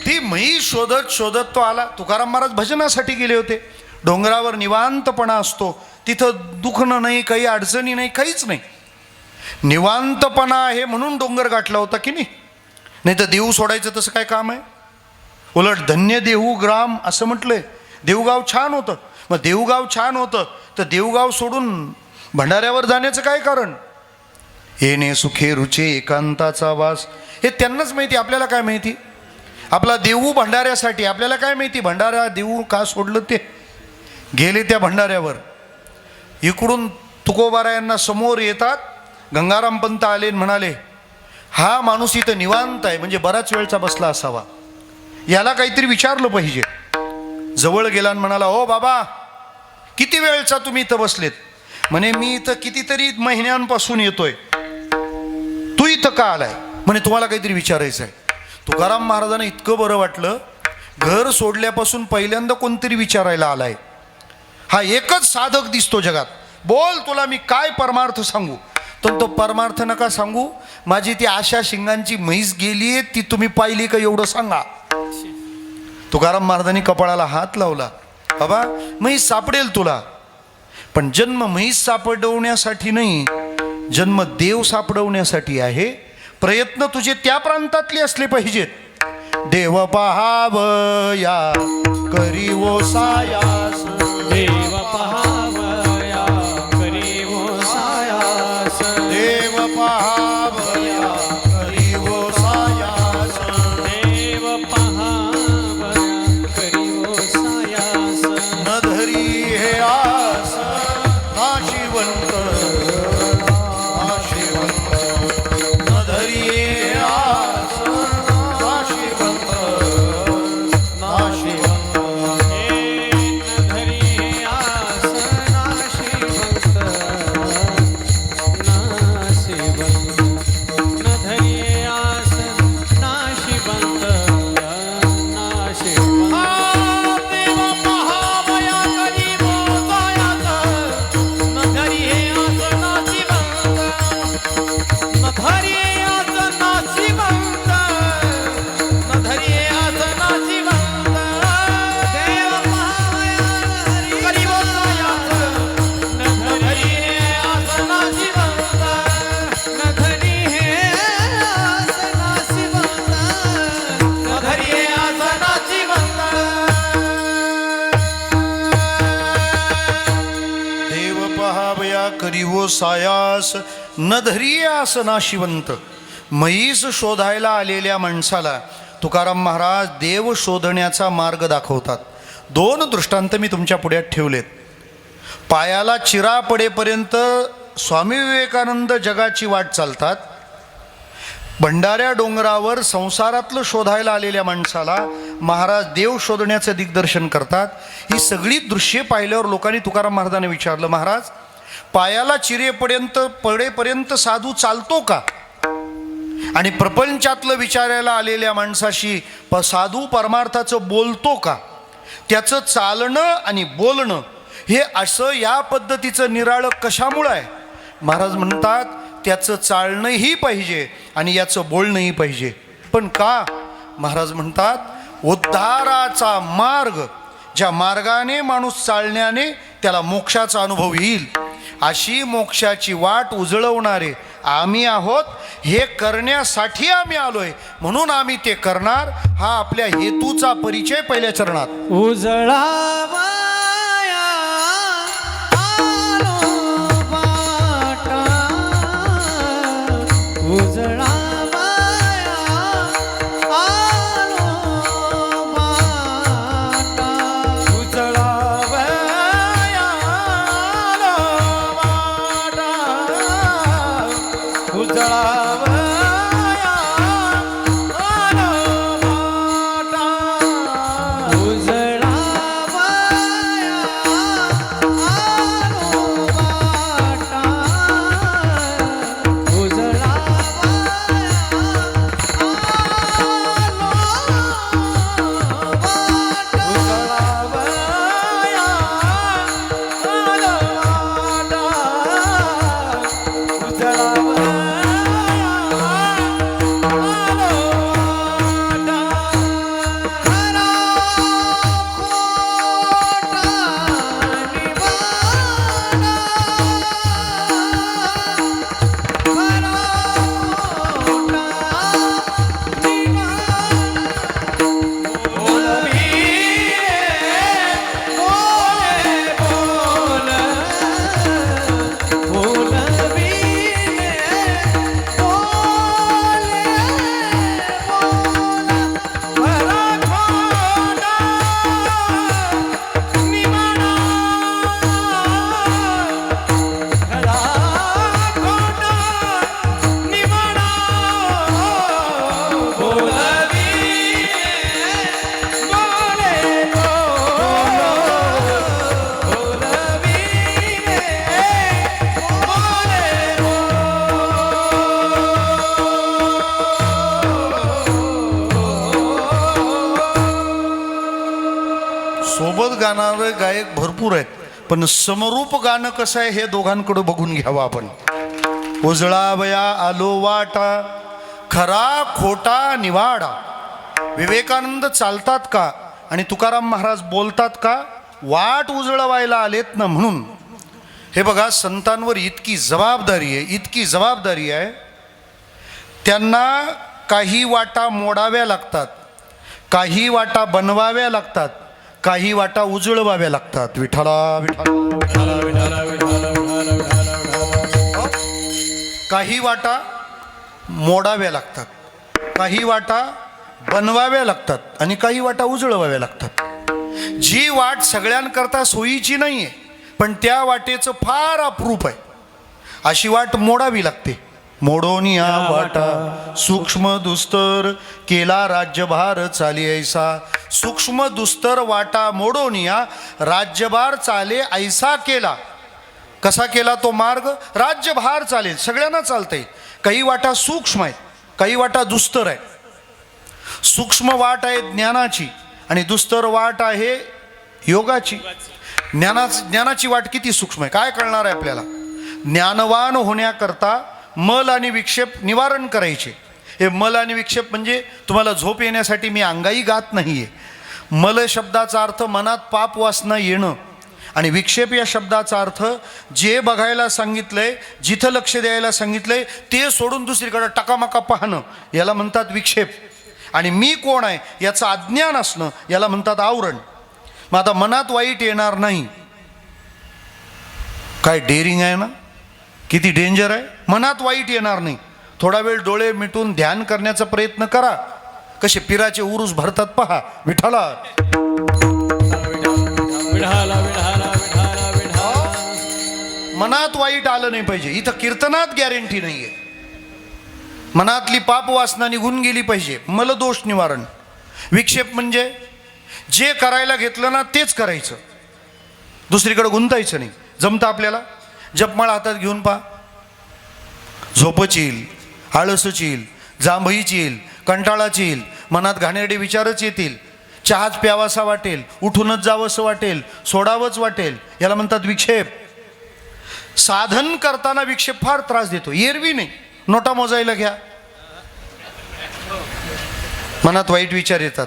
ती म्हैस शोधत शोधत तो आला. तुकाराम महाराज भजनासाठी गेले होते. डोंगरावर निवांतपणा असतो, तिथं दुखणं नाही, काही अडचणी नाही, काहीच नाही. निवांतपणा आहे म्हणून डोंगर गाठला होता की नाही तर देऊ सोडायचं तसं काय काम आहे? उलट धन्य देहू ग्राम असं म्हटलंय. देऊगाव छान होतं. मग देऊगाव छान होतं तर देऊगाव सोडून भंडाऱ्यावर जाण्याचं काय कारण? येणे सुखे रुचे एकांताचा वास. हे त्यांनाच माहिती, आपल्याला काय माहिती? आपला देऊ भंडाऱ्यासाठी, आपल्याला काय माहिती भंडारा देऊ का सोडलं ते? गेले त्या भंडाऱ्यावर. इकडून तुकोबारायांना समोर येतात. गंगाराम पंत आले आणि म्हणाले, हा माणूस इथं निवांत आहे, म्हणजे बराच वेळचा बसला असावा, याला काहीतरी विचारलं पाहिजे. जवळ गेला आणि म्हणाला, हो बाबा, किती वेळचा तुम्ही इथं बसलेत? म्हणे, मी इथं कितीतरी महिन्यांपासून येतोय. तू इथं का आलाय? म्हणे, तुम्हाला काहीतरी विचारायचं आहे. तुकाराम महाराजांना इतकं बरं वाटलं, घर सोडल्यापासून पहिल्यांदा कोणतरी विचारायला आलाय. हा एकच साधक दिसतो जगात. बोल, तुला मी काय परमार्थ सांगू? तर तो परमार्थ नका सांगू, माझी ती आशा शिंगांची म्हैस गेली, ती तुम्ही पाहिली का एवढं सांगा. तुकाराम महाराजांनी कपाळाला हात लावला. बाबा, म्हैस सापडेल तुला, पण जन्म म्हैस सापडवण्यासाठी नाही, जन्म देव सापडवण्यासाठी आहे. प्रयत्न तुझे त्या प्रांतातले असले पाहिजेत. देव पहावया करीवो सायास, देव पहावया करीवो सायास, देव पहावया करीवो सायास, देव पहावया करीवो सायास. न धरी हे आस नाशिवंत, नाशिवंत, न धरी हे आस नाशिवंत, नाशिवंत. करीवो सायास, न धरी आस नाशिवंत. म्हैस शोधायला आलेल्या माणसाला तुकाराम महाराज देव शोधण्याचा मार्ग दाखवतात. 2 दृष्टांत मी तुमच्या पुढ्यात ठेवलेत. पायाला चिरा पडेपर्यंत स्वामी विवेकानंद जगाची वाट चालतात. भंडाऱ्या डोंगरावर संसारातलं शोधायला आलेल्या माणसाला महाराज देव शोधण्याचं दिग्दर्शन करतात. ही सगळी दृश्ये पाहिल्यावर लोकांनी तुकाराम महाराजांना विचारलं, महाराज पायाला चिरेपर्यंत पडेपर्यंत साधू चालतो का? आणि प्रपंचातलं विचारायला आलेल्या माणसाशी साधू परमार्थाचं बोलतो का? त्याचं चालणं आणि बोलणं हे असं या पद्धतीचं निराळं कशामुळं आहे? महाराज म्हणतात त्याचं चालणंही पाहिजे आणि याचं बोलणंही पाहिजे. पण का? महाराज म्हणतात उद्धाराचा मार्ग, ज्या मार्गाने माणूस चालण्याने त्याला मोक्षाचा अनुभव येईल, अशी मोक्षाची वाट उजळवणारे आम्ही आहोत. हे करण्यासाठी आम्ही आलोय, म्हणून आम्ही ते करणार. हा आपल्या हेतूचा परिचय पहिल्या चरणात. उजळावया आलो बाटा, उजळावया आलो बाटा, उजळावया आलो बाटा, उजळावया आलो बाटा, उजळावया आलो बाटा, सोबत गाणारे गायक भरपूर आहेत, पण समरूप गाणं कसं आहे हे दोघांकडे बघून घ्यावं आपण. उजळावया आलो वाटा, खरा खोटा निवाडा. विवेकानंद चालतात का आणि तुकाराम महाराज बोलतात का? वाट उजळवायला आलेत ना म्हणून. हे बघा, संतांवर इतकी जबाबदारी आहे, इतकी जबाबदारी आहे, त्यांना काही वाटा मोडाव्या लागतात, काही वाटा बनवाव्या लागतात, काही वाटा उजळवाव्या लागतात. विठ्ठला विठ्ठला. काही वाटा मोडाव्या लागतात, काही वाटा बनवाव्या लागतात आणि काही वाटा उजळवाव्या लागतात. जी वाट सगळ्यांकरता सोयीची नाही आहे, पण त्या वाटेचं फार अप्रूप आहे, अशी वाट मोडावी लागते. मोडोनिया वाटा सूक्ष्म दुस्तर केला राज्यभार चाले ऐसा. सूक्ष्म दुस्तर वाटा मोडोनिया राज्यभार चाले ऐसा केला. कसा केला तो मार्ग? राज्यभार चालेल, सगळ्यांना चालतंय. काही वाटा सूक्ष्म आहेत, काही वाटा दुस्तर आहे. सूक्ष्म वाट आहे ज्ञानाची आणि दुस्तर वाट आहे योगाची. ज्ञानाची वाट किती सूक्ष्म आहे काय कळणार आहे आपल्याला. ज्ञानवान होण्याकरता मल आणि विक्षेप निवारण करायचे. हे मल आणि विक्षेप म्हणजे तुम्हाला झोप येण्यासाठी मी अंगाई गात नाही आहे. मल शब्दाचा अर्थ मनात पाप वासना येणं आणि विक्षेप या शब्दाचा अर्थ जे बघायला सांगितलंय, जिथं लक्ष द्यायला सांगितलंय ते सोडून दुसरीकडे टकामका पाहणं याला म्हणतात विक्षेप. आणि मी कोण आहे याचं अज्ञान असणं याला म्हणतात आवरण. मग आता मनात वाईट येणार नाही, काय डेअरिंग आहे ना, किती डेंजर आहे. मनात वाईट येणार नाही. थोडा वेळ डोळे मिटून ध्यान करण्याचा प्रयत्न करा, कसे पिराचे उरूस भरतात पहा. विठ्ठला मनात वाईट आलं नाही पाहिजे. इथं कीर्तनात गॅरंटी नाही आहे. मनातली पाप वासना निघून गेली पाहिजे. मलदोष निवारण. विक्षेप म्हणजे जे करायला घेतलं ना तेच करायचं, दुसरीकडे गुंतायचं नाही. जमतं आपल्याला? जपमाळ हातात घेऊन पहा, झोपच येईल, आळसच येईल, जांभईच येईल, कंटाळाच येईल, मनात घाणेरडे विचारच येतील, चहाच प्यावासा वाटेल, उठूनच जावंसं वाटेल, सोडावंच वाटेल. याला म्हणतात विक्षेप. साधन करताना विक्षेप फार त्रास देतो. एरवी नाही, नोटा मोजायला घ्या, मनात वाईट विचार येतात,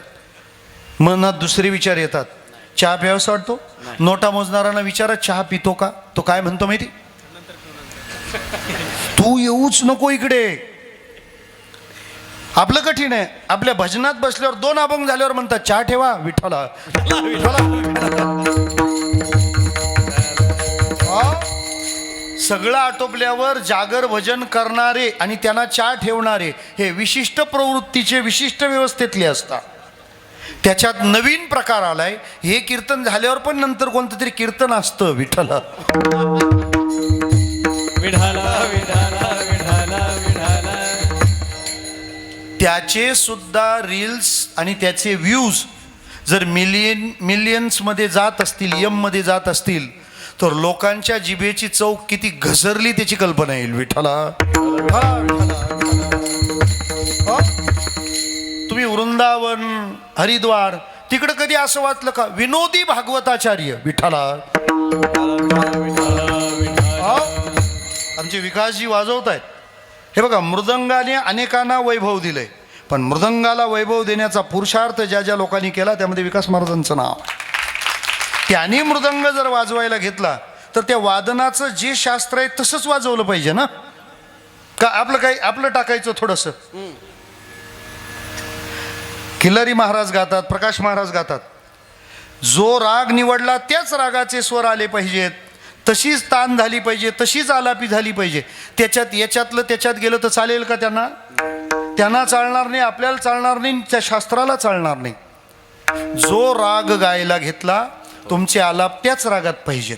मनात दुसरे विचार येतात. चहा प्यावासा वाटतो, नोटा मोजणाऱ्यांना विचारा चहा पितो का? तो काय म्हणतो माहिती? तू येऊच नको इकडे. आपलं कठीण आहे. आपल्या भजनात बसल्यावर 2 अभंग झाल्यावर म्हणतात चहा ठेवा विठ्ठला. सगळं आटोपल्यावर जागर भजन करणारे आणि त्यांना चहा ठेवणारे हे विशिष्ट प्रवृत्तीचे विशिष्ट व्यवस्थेतले असतात. त्याच्यात नवीन प्रकार आलाय. हे कीर्तन झाल्यावर पण नंतर कोणतं तरी कीर्तन असतं विठ्ठला. त्याचे सुद्धा रील्स आणि त्याचे व्ह्यूज जर मिलियन्समध्ये जात असतील, मध्ये जात असतील, तर लोकांच्या जिभेची चव किती घसरली त्याची कल्पना येईल विठ्ठला. तुम्ही वृंदावन, हरिद्वार तिकडं कधी असं वाचलं का विनोदी भागवताचार्य विठ्ठला? आमचे विकासजी वाजवत आहेत. हे बघा, मृदंगाने अनेकांना वैभव दिलंय, पण मृदंगाला वैभव देण्याचा पुरुषार्थ ज्या ज्या लोकांनी केला त्यामध्ये विकास महाराजांचं नाव. त्यांनी मृदंग जर वाजवायला घेतला तर त्या वादनाचं जे शास्त्र आहे तसंच वाजवलं पाहिजे ना, का आपलं काही आपलं टाकायचं थोडंसं. किल्लारी महाराज गातात, प्रकाश महाराज गातात, जो राग निवडला त्याच रागाचे स्वर आले पाहिजेत, तशीच तान झाली पाहिजे, तशीच आलापी झाली पाहिजे. त्याच्यात याच्यातलं त्याच्यात गेलं तर चालेल का? त्यांना चालणार नाही, आपल्याला चालणार नाही, त्या शास्त्राला चालणार नाही. जो राग गायला घेतला तुमचे आलाप त्याच रागात पाहिजेत.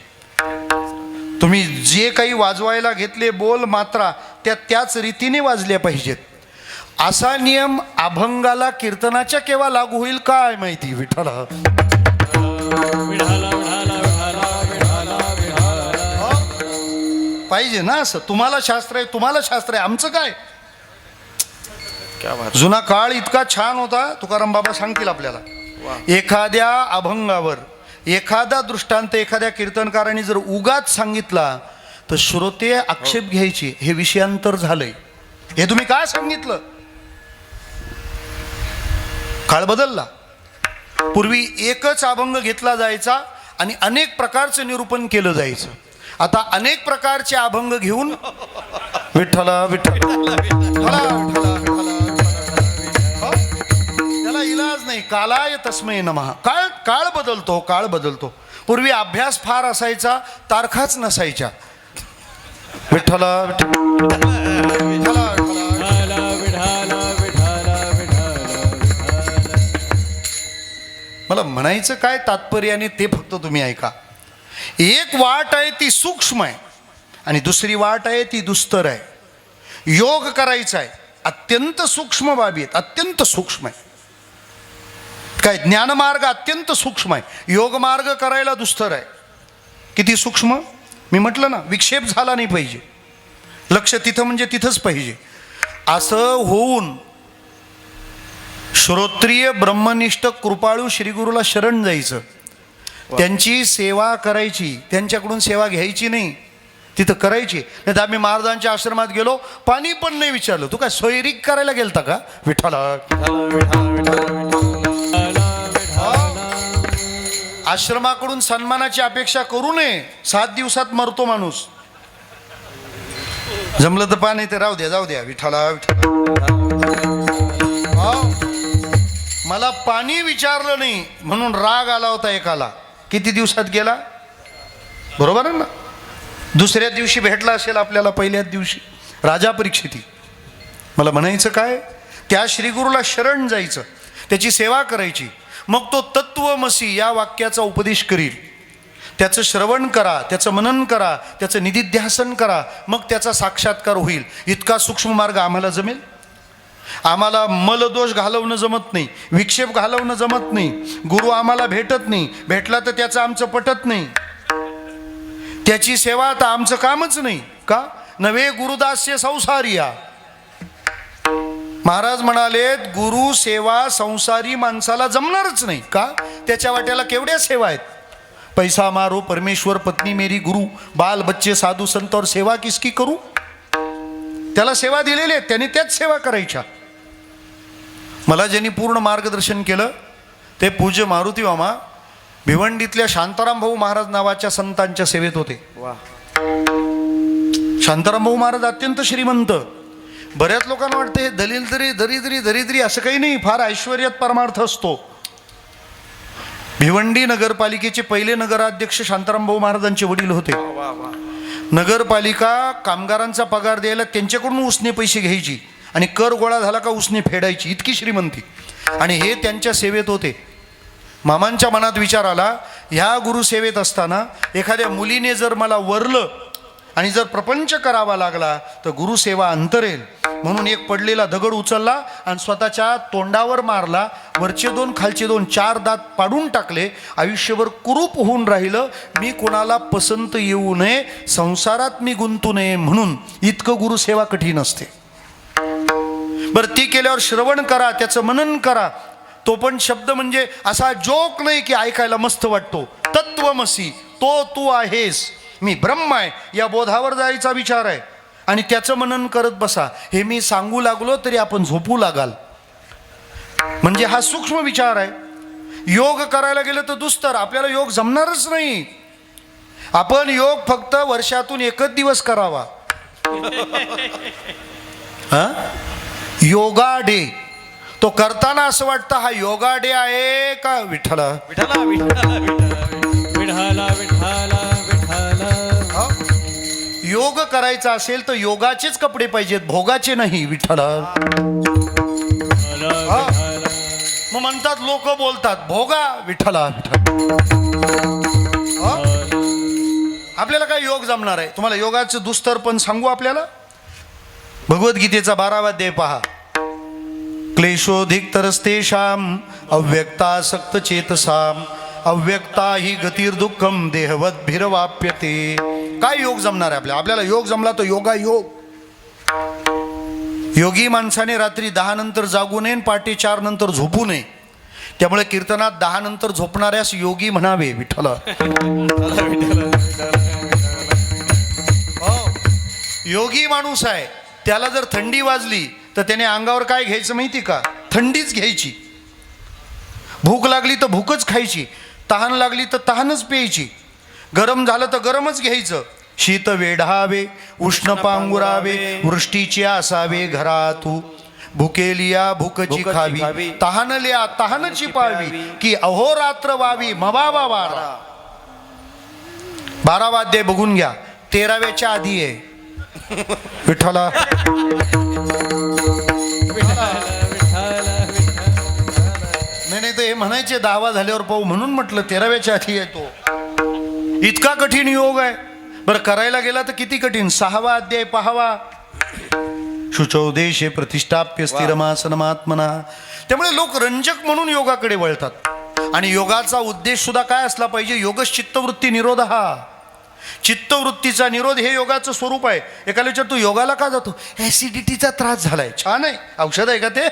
तुम्ही जे काही वाजवायला घेतले बोल मात्रा त्या त्याच रीतीने वाजल्या पाहिजेत. असा नियम अभंगाला कीर्तनाच्या केव्हा लागू होईल काय माहिती विठ्ठला. पाहिजे ना असं. तुम्हाला शास्त्र आहे, तुम्हाला शास्त्र आहे, आमचं काय. जुना काळ इतका छान होता, तुकाराम बाबा सांगतील आपल्याला. एखाद्या अभंगावर एखादा दृष्टांत एखाद्या कीर्तनकाराने जर उगाच सांगितला तर श्रोते आक्षेप घ्यायची, हे विषयांतर झालंय, हे तुम्ही काय सांगितलं. काळ बदलला. पूर्वी एकच अभंग घेतला जायचा आणि अनेक प्रकारचं निरूपण केलं जायचं. आता अनेक प्रकारचे अभंग घेऊन विठ्ठला विठ्ठला त्याला इलाज नाही. कालाय तस्मै नमः. काळ बदलतो, काळ बदलतो. पूर्वी अभ्यास फार असायचा, तारखाच नसायच्या. विठ्ठला मला म्हणायचं काय तात्पर्याने ते फक्त तुम्ही ऐका. एक वाट आहे ती सूक्ष्म आहे आणि दुसरी वाट आहे ती दुस्तर आहे. योग करायचा आहे, अत्यंत सूक्ष्म बाबी आहेत, अत्यंत सूक्ष्म आहे. काय ज्ञानमार्ग अत्यंत सूक्ष्म आहे, योग मार्ग करायला दुस्तर आहे. किती सूक्ष्म. मी म्हटलं ना, विक्षेप झाला नाही पाहिजे, लक्ष तिथं म्हणजे तिथंच पाहिजे. असं होऊन श्रोत्रिय ब्रह्मनिष्ठ कृपाळू श्रीगुरूला शरण जायचं, त्यांची सेवा करायची, त्यांच्याकडून सेवा घ्यायची नाही, तिथं करायची. नाही तर आम्ही महाराजांच्या आश्रमात गेलो, पाणी पण नाही विचारलं. तू काय सोयरीक करायला गेलता का विठ्ठला? आश्रमाकडून सन्मानाची अपेक्षा करू नये. 7 दिवसात मरतो माणूस. जमलं तर पाणी ते राहू द्या, जाऊ द्या विठ्ठला मला पाणी विचारलं नाही म्हणून राग आला होता एकाला. किती दिवसात गेला? बरोबर आहे ना. दुसऱ्या दिवशी भेटला असेल आपल्याला, पहिल्याच दिवशी राजा परीक्षिती. मला म्हणायचं काय, त्या श्रीगुरूला शरण जायचं, त्याची सेवा करायची. मग तो तत्वमसी या वाक्याचा उपदेश करील, त्याचं श्रवण करा, त्याचं मनन करा, त्याचं निधिध्यासन करा, मग त्याचा साक्षात्कार होईल. इतका सूक्ष्म मार्ग आम्हाला जमेल? आम्हाला मलदोष घालवणं जमत नाही, विक्षेप घालवणं जमत नाही, गुरु आम्हाला भेटत नाही, भेटला तर त्याचं आमचं पटत नाही, त्याची सेवा तर आमचं कामच नाही. का नव्हे गुरुदास्य संसारिया. महाराज म्हणालेत गुरु सेवा संसारी माणसाला जमणारच नाही. का त्याच्या वाट्याला केवढ्या सेवा आहेत. पैसा मारो परमेश्वर पत्नी मेरी गुरु बाल बच्चे साधू संत और सेवा किसकी करू. त्याला सेवा दिलेली आहे, त्याने त्याच सेवा करायच्या. मला ज्यांनी पूर्ण मार्गदर्शन केलं ते पूज्य मारुती मामा भिवंडीतल्या शांताराम भाऊ महाराज नावाच्या संतांच्या सेवेत होते. शांताराम भाऊ महाराज अत्यंत श्रीमंत. बऱ्याच लोकांना वाटतं हे दरिद्री असं काही नाही, फार ऐश्वर्यात परमार्थ असतो. भिवंडी नगरपालिकेचे पहिले नगराध्यक्ष शांताराम भाऊ महाराजांचे वडील होते. नगरपालिका कामगारांचा पगार द्यायला त्यांच्याकडून उसने पैसे घ्यायची आणि कर गोळा झाला का उसने फेडायची, इतकी श्रीमंती. आणि हे त्यांच्या सेवेत होते. मामांच्या मनात विचार आला, ह्या गुरुसेवेत असताना एखाद्या मुलीने जर मला वरलं आणि जर प्रपंच करावा लागला तर गुरुसेवा अंतरेल. म्हणून एक पडलेला दगड उचलला आणि स्वतःच्या तोंडावर मारला. वरचे 2 खालचे 2 4 दात पाडून टाकले. आयुष्यभर कुरूप होऊन राहिलं. मी कोणाला पसंत येऊ नये, संसारात मी गुंतू नये म्हणून. इतकं गुरुसेवा कठीण असते. बरं ती केल्यावर श्रवण करा, त्याचं मनन करा. तो पण शब्द म्हणजे असा जोक नाही की ऐकायला मस्त वाटतो. तत्वमसी, तो तू आहेस, मी ब्रह्म आहे, या बोधावर जायचा विचार आहे आणि त्याचं मनन करत बसा. हे मी सांगू लागलो तरी आपण झोपू लागाल, म्हणजे हा सूक्ष्म विचार आहे. योग करायला गेलं तर दुस्तर, आपल्याला योग जमणारच नाही. आपण योग फक्त वर्षातून एकच दिवस करावा. योगा डे. तो करताना असं वाटतं हा योगा डे आहे का विठ्ठला. विठ्ठला विठ्ठला विठ्ठला विठ्ठला विठ्ठला. योग करायचा असेल तर योगाचेच कपडे पाहिजेत, भोगाचे नाही विठ्ठला. मग म्हणतात लोक बोलतात भोगा विठ्ठला विठ्ठला. आपल्याला काय योग जमणार आहे. तुम्हाला योगाचं दुस्तर पण सांगू. आपल्याला भगवद्गीतेचा 12वा अध्याय पहा. क्लेशोधिक तरस्तेषाम अव्यक्तासक्त चेतसाम अव्यक्ता ही गतिर्दुःखम देहवद्भिरवाप्यते. काय योग जमणार आहे आपल्याला योग जमला तर योगा योग. योगी माणसाने रात्री 10 नंतर जागू नये, पहाटे 4 नंतर झोपू नये. त्यामुळे कीर्तनात 10 नंतर झोपणाऱ्यास योगी म्हणावे विठ्ठला. योगी माणूस आहे, त्याला जर थंडी वाजली तर त्याने अंगावर काय घ्यायचं माहिती का, थंडीच घ्यायची. भूक लागली तर भूकच खायची, तहान लागली तर तहानच प्यायची, गरम झालं तर गरमच घ्यायचं. शीत वेढावे उष्ण पांगुरावे वृष्टीचे असावे घरातू भुकेलिया भूकची खावी तहानल्या तहानची पावी की अहोरात्र वावी मवावा वारा. 12वा अध्याय बघून घ्या, 13व्याच्या आधी आहे विठ्ठला. नाही तर हे म्हणायचे 10वा झाल्यावर पाहू, म्हणून म्हटलं 13व्याच्या आधी येतो. इतका कठीण योग आहे. बरं करायला गेला तर किती कठीण. 6वा अध्याय पहावा. शुचौदेशे प्रतिष्ठाप्य स्थिरमासनमात्मना. त्यामुळे लोक रंजक म्हणून योगाकडे वळतात. आणि योगाचा उद्देश सुद्धा काय असला पाहिजे, योगश्चित्तवृत्ती निरोध. हा चित्तवृत्तीचा निरोध हे योगाचं स्वरूप आहे. एकाला विचार तू योगाला का जातो, ॲसिडिटीचा त्रास झालाय. छान आहे, औषध आहे का ते.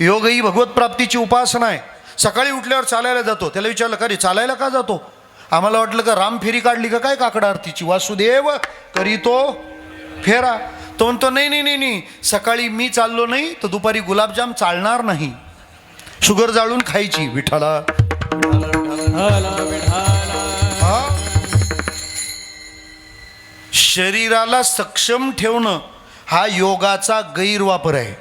योग ही भगवत प्राप्तीची उपासना आहे. सकाळी उठल्यावर चालायला जातो, त्याला विचारलं का रे चालायला का जातो. आम्हाला वाटलं का राम फेरी काढली का काय काकडा आरतीची, वासुदेव करीतो फेरा. तो म्हणतो नाही नाही नाही नाही, सकाळी मी चाललो नाही तर दुपारी गुलाबजाम चालणार नाही, शुगर जाळून खायची विठ्ठला. शरीराला सक्षम ठेवणं हा योगाचा गैरवापर आहे.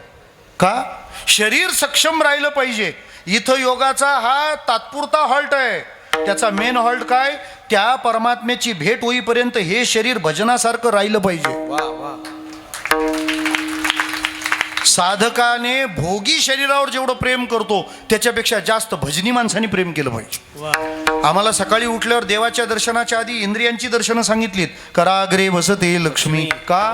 का शरीर सक्षम राहिलं पाहिजे. इथं योगाचा हा तात्पुरता हॉल्ट आहे. त्याचा मेन हॉल्ट काय, त्या परमात्म्याची भेट होईपर्यंत हे शरीर भजनासारखं राहिलं पाहिजे. साधकाने भोगी शरीरावर जेवढं प्रेम करतो त्याच्यापेक्षा जास्त भजनी माणसाने प्रेम केलं पाहिजे. आम्हाला सकाळी उठल्यावर देवाच्या दर्शनाच्या आधी इंद्रियांची दर्शनं सांगितलीत. कराग्रे वसते लक्ष्मी. का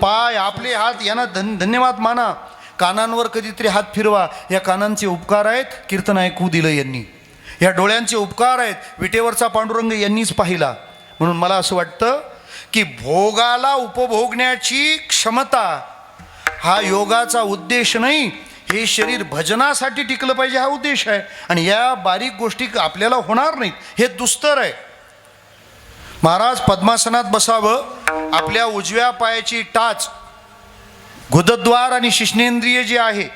पाय आपले हात यांना धन्यवाद माना. कानांवर कधीतरी हात फिरवा. या कानांचे उपकार आहेत कीर्तन ऐकू दिलं यांनी. या डोळ्यांचे उपकार आहेत विटेवरचा पांडुरंग यांनीच पाहिला. म्हणून मला असं वाटतं की भोगाला उपभोगण्याची क्षमता हा योगाचा उद्देश नाही. हे शरीर भजनासाठी टिकलं पाहिजे हा उद्देश आहे. आणि या बारीक गोष्टी आपल्याला होणार नाहीत, हे दुस्तर आहे. महाराज पद्मासनात बसावं, आपल्या उजव्या पायाची टाच गुदद्वार आणि शिश्नेंद्रिय जे आहे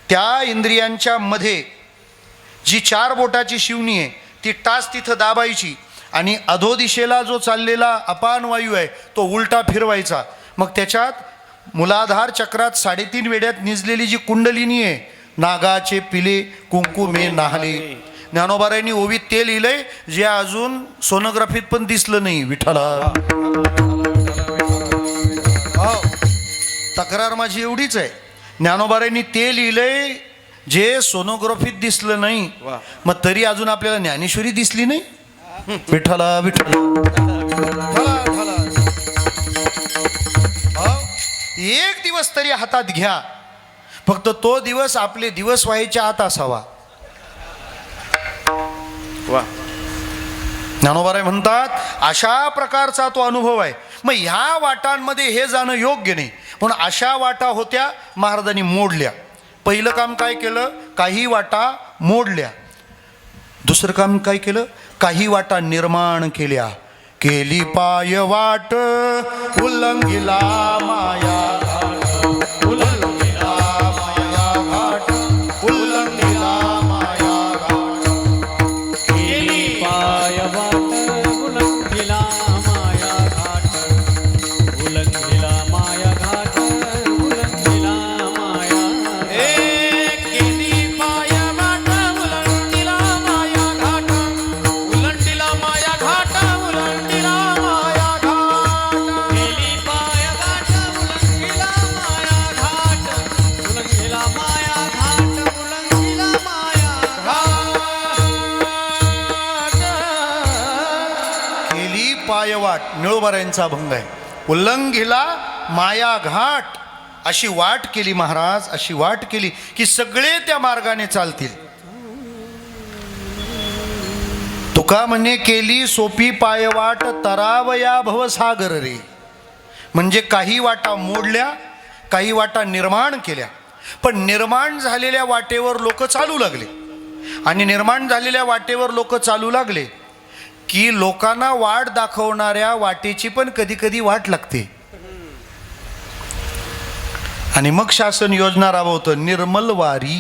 त्या इंद्रियांच्या मध्ये जी 4 बोटाची शिवणी आहे ती टाच तिथं दाबायची आणि अधोदिशेला जो चाललेला अपान वायू आहे तो उलटा फिरवायचा. मग त्याच्यात मूलाधार चक्रात 3.5 वेड्यात निजलेली जी कुंडलिनी आहे, नागाचे पिले कुंकुमे नाहले. ज्ञानोबारायांनी ओवीत ते लिहिलंय जे अजून सोनोग्राफीत पण दिसलं नाही. विठ्ठला, तक्रार माझी एवढीच आहे. ज्ञानोबारायांनी ते लिहिलंय जे सोनोग्राफीत दिसलं नाही. मग तरी अजून आपल्याला ज्ञानेश्वरी दिसली नाही. विठ्ठला विठ्ठला, एक दिवस तरी हातात घ्या. फक्त तो दिवस आपले दिवस व्हायच्या आत असावा. ज्ञानोबाराय म्हणतात अशा प्रकारचा तो अनुभव आहे. मग ह्या वाटांमध्ये हे जाणं योग्य नाही. पण अशा वाटा होत्या, महाराजांनी मोडल्या. पहिलं काम काय केलं? काही वाटा मोडल्या. दुसरं काम काय केलं? काही वाटा निर्माण केल्या. केली पाय वाट उल्लंघिला माया घाट, उल्लंघिला माया घाट, उल्लंघिला माया घाट. केली पाय वाट उलंघिला माया घाट, उलंघिला माया घाट, उलंघिला माया. केली पाय वाट उलंघिला माया घाट, उलंघिला माया घाट, उलंघिला माया घाट. केली पाय वाट उलंघिला माया घाट, उलंघिला माया घाट, उलंघिला माया केली पायवाट, निळोबारायांचा अभंग आहे. उल्लंघिला माया घाट, अशी वाट केली महाराज, अशी वाट केली की सगळे त्या मार्गाने चालतील. तुका म्हणे केली सोपी पायवाट तरावया भवसागर रे. म्हणजे काही वाटा मोडल्या, काही वाटा निर्माण केल्या. पण निर्माण झालेल्या वाटेवर लोक चालू लागले. आणि निर्माण झालेल्या वाटेवर लोक चालू लागले की लोकांना वाट दाखवणाऱ्या वाटेची पण कधी कधी वाट लागते. आणि मग शासन योजना राबवतं निर्मल वारी.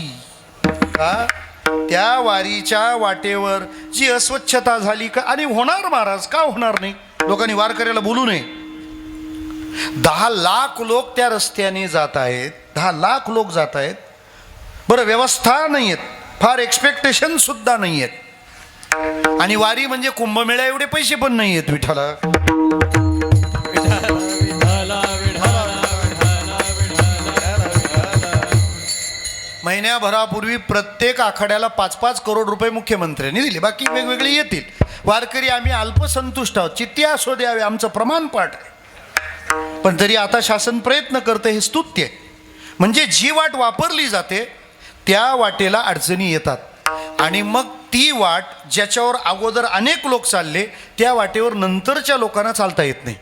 का? त्या वारीच्या वाटेवर जी अस्वच्छता झाली का, आणि होणार महाराज, का होणार नाही? लोकांनी वारकऱ्याला बोलू नये. 10 लाख लोक त्या रस्त्याने जात आहेत, 10 लाख लोक जात आहेत. बरं, व्यवस्था नाही आहेत, फार एक्सपेक्टेशन सुद्धा नाही आहेत. आणि वारी म्हणजे कुंभमेळा एवढे पैसे पण नाही आहेत. विठ्ठला, महिन्याभरापूर्वी प्रत्येक आखाड्याला 5-5 करोड रुपये मुख्यमंत्र्यांनी दिले. बाकी वेगवेगळे येतील. वारकरी आम्ही अल्पसंतुष्ट आहोत, चित्ती असू द्यावे, आमचं प्रमाणपाठ आहे. पण तरी आता शासन प्रयत्न करते, हे स्तुत्य आहे. म्हणजे जी वाट वापरली जाते त्या वाटेला अडचणी येतात. आणि मग ती वाट ज्याच्यावर अगोदर अनेक लोक चालले त्या वाटेवर नंतरच्या लोकांना चालता येत नाही.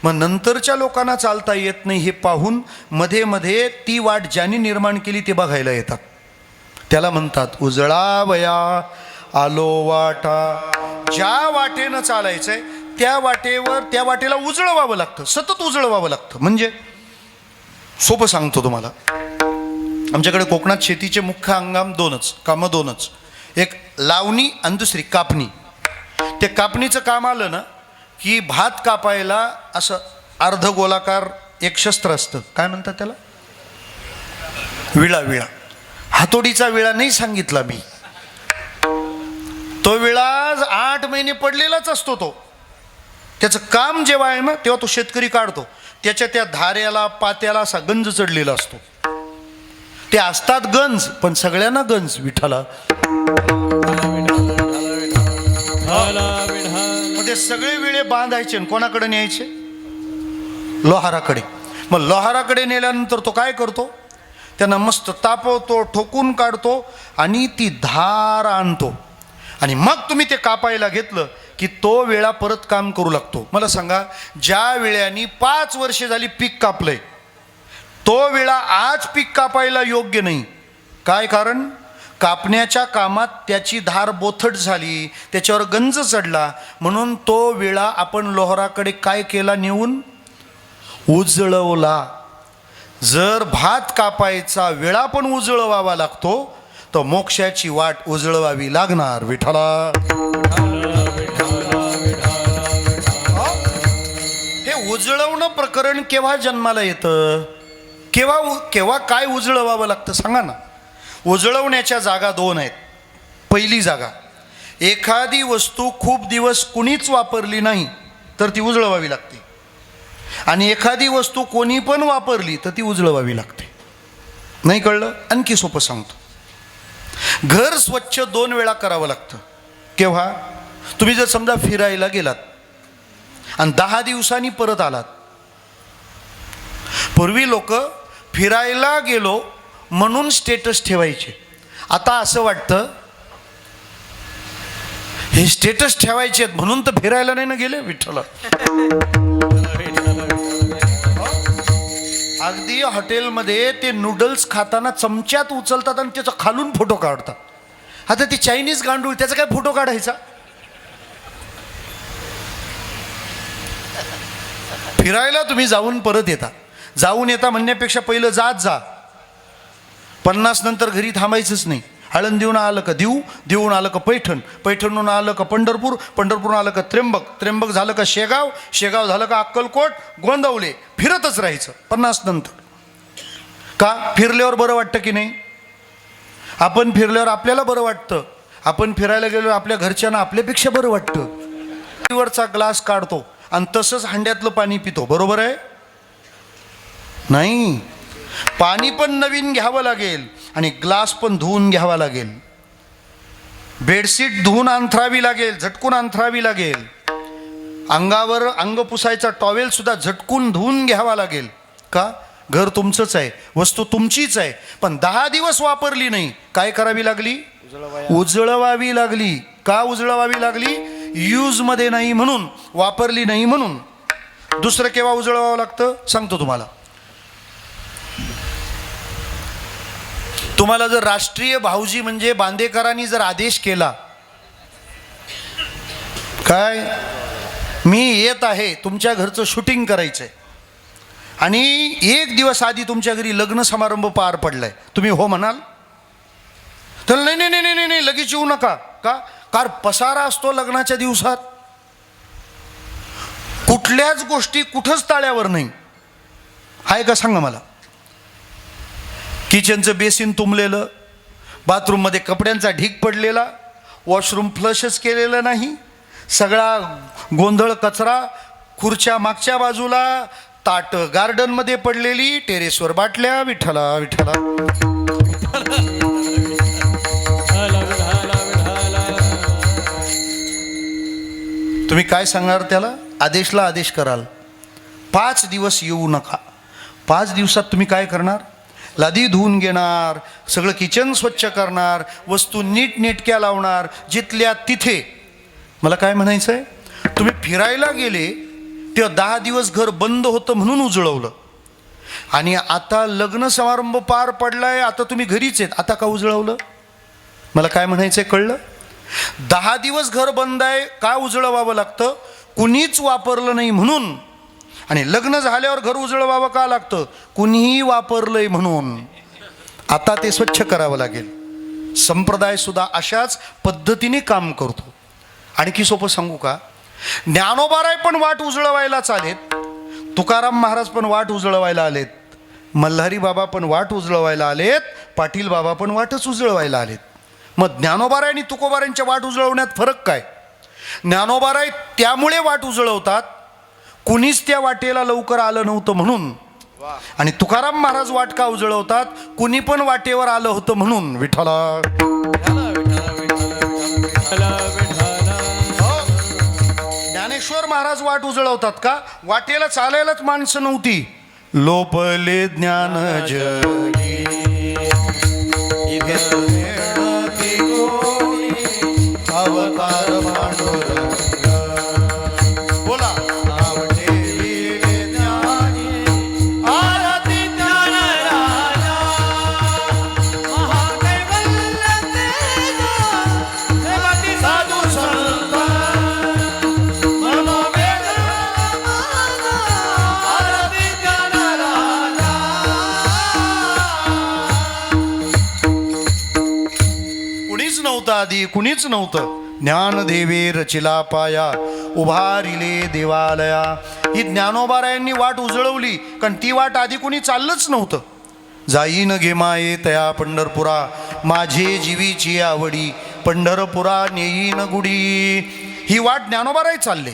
मग नंतरच्या लोकांना चालता येत नाही हे पाहून मध्ये मध्ये ती वाट ज्यांनी निर्माण केली ते बघायला येतात. त्याला म्हणतात उजळावया आलो वाटा. ज्या वाटेनं चालायचंय त्या वाटेला उजळवावं लागतं, सतत उजळवावं लागतं. म्हणजे सोपं सांगतो तुम्हाला, आमच्याकडे कोकणात शेतीचे मुख्य हंगाम कामं दोनच. एक लावणी आणि दुसरी कापणी. ते कापणीचं काम आलं ना की भात कापायला असं अर्ध गोलाकार एक शस्त्र असतं, काय म्हणतात त्याला? विळा. हातोडीचा विळा नाही सांगितला मी. तो विळा 8 महिने पडलेलाच असतो. त्याचं काम जेव्हा आहे ना तेव्हा तो शेतकरी काढतो. त्याच्या त्या धाऱ्याला पात्याला असा गंज चढलेला असतो. ते असतात गंज, पण सगळ्यांना गंज. विठ्ठला, ते सगळे विळे बांधायचे आणि कोणाकडे न्यायचे? लोहाराकडे. मग लोहाराकडे नेल्यानंतर तो काय करतो? त्यांना मस्त तापवतो, ठोकून काढतो आणि ती धार आणतो आणि मग तुम्ही ते कापायला घेतलं की तो वेळा परत काम करू लागतो. मला सांगा, ज्या वेळाने 5 वर्षे झाली पीक कापलंय तो वेळा आज पीक कापायला योग्य नाही. काय कारण? कापण्याच्या कामात त्याची धार बोथट झाली, त्याच्यावर गंज चढला, म्हणून तो वेळा आपण लोहाराकडे काय केला? नेऊन उजळवला. जर भात कापायचा वेळा पण उजळवावा लागतो तर मोक्षाची वाट उजळवावी लागणार. विठ्ठला, हे उजळवणं प्रकरण केव्हा जन्माला येतं? केव्हा काय उजळवावं लागतं सांगा ना. उजळवण्याच्या जागा 2 आहेत. पहिली जागा, एखादी वस्तू खूप दिवस कुणीच वापरली नाही तर ती उजळवावी लागते, आणि एखादी वस्तू कोणी पण वापरली तर ती उजळवावी लागते. नाही कळलं? आणखी सोपं सांगतो. घर स्वच्छ 2 वेळा करावं लागतं. केव्हा? तुम्ही जर समजा फिरायला गेलात आणि 10 दिवसांनी परत आलात. पूर्वी लोक फिरायला गेलो म्हणून स्टेटस ठेवायचे. आता असं वाटतं हे स्टेटस ठेवायचे म्हणून तर फिरायला नाही ना गेले. विठ्ठला, अगदी हॉटेलमध्ये ते नूडल्स खाताना चमच्यात उचलतात आणि त्याचा खालून फोटो काढतात. आता ते चायनीज गांडूळ, त्याचा काय फोटो काढायचा? फिरायला तुम्ही जाऊन परत येता. जाऊन येता म्हणण्यापेक्षा पहिलं जात जा. 50 नंतर घरी थांबायचंच नाही. हळद देऊन आलं का देऊन आलं का पैठण, पैठणहून आलं का पंढरपूर, पंढरपूरहून आलं का त्र्यंबक झालं का शेगाव झालं का अक्कलकोट, गोंदवले, फिरतच राहायचं 50 नंतर. का? फिरल्यावर बरं वाटतं की नाही? आपण फिरल्यावर आपल्याला बरं वाटतं. आपण फिरायला गेलो आपल्या घरच्यांना आपल्यापेक्षा बरं वाटतं. वरचा ग्लास काढतो आणि तसंच हांड्यातलं पाणी पितो. बरोबर आहे? नाही, पाणी पण नवीन घ्यावं लागेल आणि ग्लास पण धुवून घ्यावा लागेल. बेडशीट धुवून अंथरावी लागेल, झटकून अंथरावी लागेल. अंगावर अंग पुसायचा टॉवेल सुद्धा झटकून धुवून घ्यावा लागेल. का? घर तुमचंच आहे, वस्तू तुमचीच आहे, पण 10 दिवस वापरली नाही. काय करावी लागली? उजळवावी लागली. का उजळवावी लागली? यूजमध्ये नाही म्हणून, वापरली नाही म्हणून. दुसरं केव्हा उजळवावं लागतं सांगतो तुम्हाला. तुम्हाला जर राष्ट्रीय भाऊजी म्हणजे बांदेकरांनी जर आदेश केला, काय मी येत आहे, तुमच्या घरचं शूटिंग करायचंय आणि 1 दिवस आधी तुमच्या घरी लग्न समारंभ पार पडलाय, तुम्ही हो म्हणाल? तर नाही नाही नाही नाही नाही लगेच येऊ नका. का? कार पसारा असतो लग्नाच्या दिवसात. कुठल्याच गोष्टी कुठंच ताळ्यावर नाही. आहे का सांगा मला? किचनचं बेसिन तुंबलेलं, बाथरूममध्ये कपड्यांचा ढीग पडलेला, वॉशरूम फ्लशच केलेलं नाही, सगळा गोंधळ कचरा, खुर्च्या मागच्या बाजूला, ताट गार्डनमध्ये पडलेली, टेरेसवर बाटल्या. विठ्ठला विठ्ठला, तुम्ही काय सांगणार त्याला? आदेशला आदेश कराल 5 दिवस येऊ नका. 5 दिवसात तुम्ही काय करणार? लादी धुवून घेणार, सगळं किचन स्वच्छ करणार, वस्तू नीट नेटक्या लावणार, जिथल्या तिथे. मला काय म्हणायचं आहे, तुम्ही फिरायला गेले तेव्हा 10 दिवस घर बंद होतं म्हणून उजळवलं, आणि आता लग्न समारंभ पार पडलाय, आता तुम्ही घरीच आहेत, आता का उजळवलं? मला काय म्हणायचं आहे कळलं? 10 दिवस घर बंद आहे, का उजळवावं लागतं? कुणीच वापरलं नाही म्हणून. आणि लग्न झाल्यावर घर उजळवावं का लागतं? कुणीही वापरलंय म्हणून. आता ते स्वच्छ करावं लागेल. संप्रदाय सुद्धा अशाच पद्धतीने काम करतो. आणखी सोपं सांगू का? ज्ञानोबाराय पण वाट उजळवायलाच आलेत, तुकाराम महाराज पण वाट उजळवायला आलेत, मल्हारी बाबा पण वाट उजळवायला आलेत, पाटील बाबा पण वाटच उजळवायला आलेत. मग ज्ञानोबाराय आणि तुकोबारायांच्या वाट उजळवण्यात फरक काय? ज्ञानोबाराय त्यामुळे वाट उजळवतात कुणीच त्या वाटेला लवकर आलं नव्हतं म्हणून, आणि तुकाराम महाराज वाट का उजळवतात? कुणी पण वाटेवर आलं होतं म्हणून. विठ्ठला, ज्ञानेश्वर महाराज वाट उजळवतात का? वाटेला चालायलाच माणसं नव्हती. लोपले ज्ञान जगी ती कोणी अवतार पांडुरंग बोला नाव ठेवी ज्ञानी आरती ज्ञान राजा महाकैवल्य तेज देवाती साधू संत मनोवेद आरती ज्ञान राजा कुणीच नव्हतं आधी कुणीच नव्हतं ज्ञानदेवे रचिला पाया उभारिले देवालया ही ज्ञानोबारायांनी वाट उजळवली कारण ती वाट आधी कुणी चाललंच नव्हतं जाईन गे माये तया पंढरपुरा माझे जीवीची आवडी पंढरपुरा नेईन गुडी ही वाट ज्ञानोबाराय चालले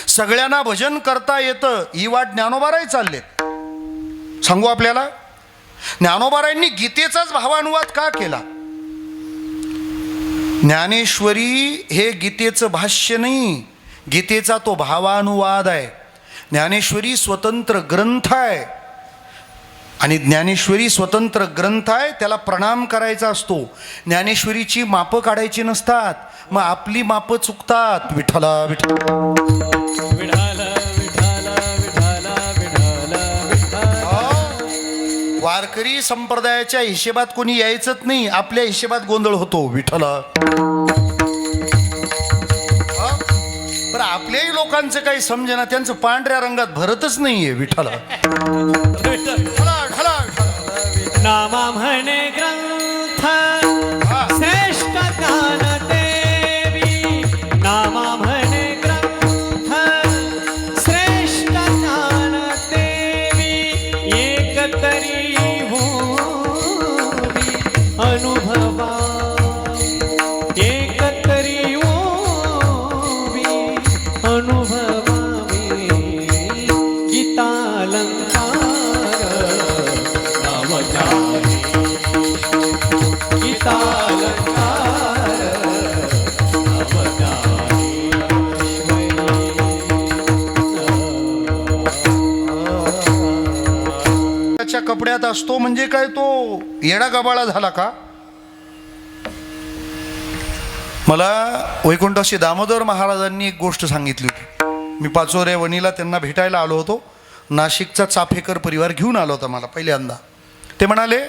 सगळ्यांना भजन करता येतं ही वाट ज्ञानोबाराय चालले सांगू आपल्याला ज्ञानोबारायांनी गीतेचाच भावानुवाद का केला ज्ञानेश्वरी हे गीतेचं भाष्य नाही गीतेचा तो भावानुवाद आहे ज्ञानेश्वरी स्वतंत्र ग्रंथ आहे आणि ज्ञानेश्वरी स्वतंत्र ग्रंथ आहे त्याला प्रणाम करायचा असतो ज्ञानेश्वरीची मापं काढायची नसतात मग आपली मापं चुकतात विठ्ठला विठ्ठला विठाल विठाल विठाल विठाल विठाल वारकरी संप्रदायाच्या हिशेबात कोणी यायचंच नाही आपल्या हिशेबात गोंधळ होतो विठ्ठला बरं आपल्याही लोकांचं काही समजेना त्यांचं पांढऱ्या रंगात भरतच नाहीये विठ्ठला ढला, ढला, ढला. नामा म्हणे ग्रंथ श्रेष्ठ ज्ञान देवी नामा म्हणे ग्रंथ श्रेष्ठ ज्ञान देवी एक तरी होवी अनुभवा एक तरी होवी अनुभवावी गीतालंकार नामधारी गीतालंकार त्याच्या कपड्यात असतो म्हणजे काय तो येडा गबाळा झाला का मला वैकुंठवासी दामोदर महाराजांनी एक गोष्ट सांगितली होती मी पाचोरे वणीला त्यांना भेटायला आलो होतो नाशिकचा चाफेकर परिवार घेऊन आला होता मला पहिल्यांदा ते म्हणाले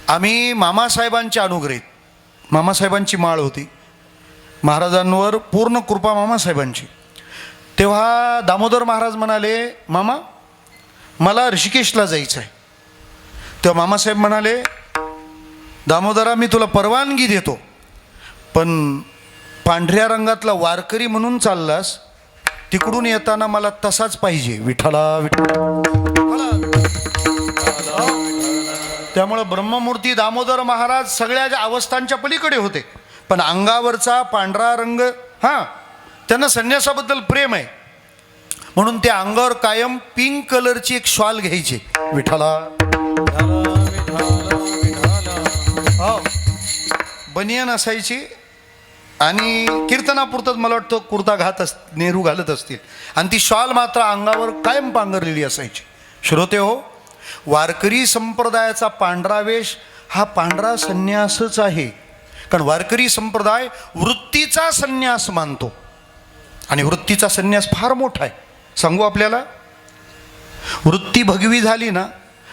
आम्ही मामासाहेबांच्या अनुग्रहित मामासाहेबांची माळ होती महाराजांवर पूर्ण कृपा मामासाहेबांची तेव्हा दामोदर महाराज म्हणाले मामा मला ऋषिकेशला जायचं आहे तेव्हा मामासाहेब म्हणाले दामोदरा मी तुला परवानगी देतो पण पांढऱ्या रंगातला वारकरी म्हणून चाललास तिकडून येताना मला तसाच पाहिजे विठ्ठला विठ्ठला त्यामुळं ब्रह्ममूर्ती दामोदर महाराज सगळ्या ज्या अवस्थांच्या पलीकडे होते पण अंगावरचा पांढरा रंग हां त्यांना संन्यासाबद्दल प्रेम आहे म्हणून त्या अंगावर कायम पिंक कलरची एक शॉल घ्यायची विठ्ठला हो बनियन असायची आणि कीर्तनापुरतंच मला वाटतं कुर्ता नेहरू घालत असतील आणि ती शॉल मात्र अंगावर कायम पांघरलेली असायची श्रोते हो वारकरी संप्रदायाचा पांढरा वेश हा पांढरा संन्यासच आहे कारण वारकरी संप्रदाय वृत्तीचा संन्यास मानतो आणि वृत्तीचा संन्यास फार मोठा आहे सांगू आपल्याला वृत्ती भगवी झाली ना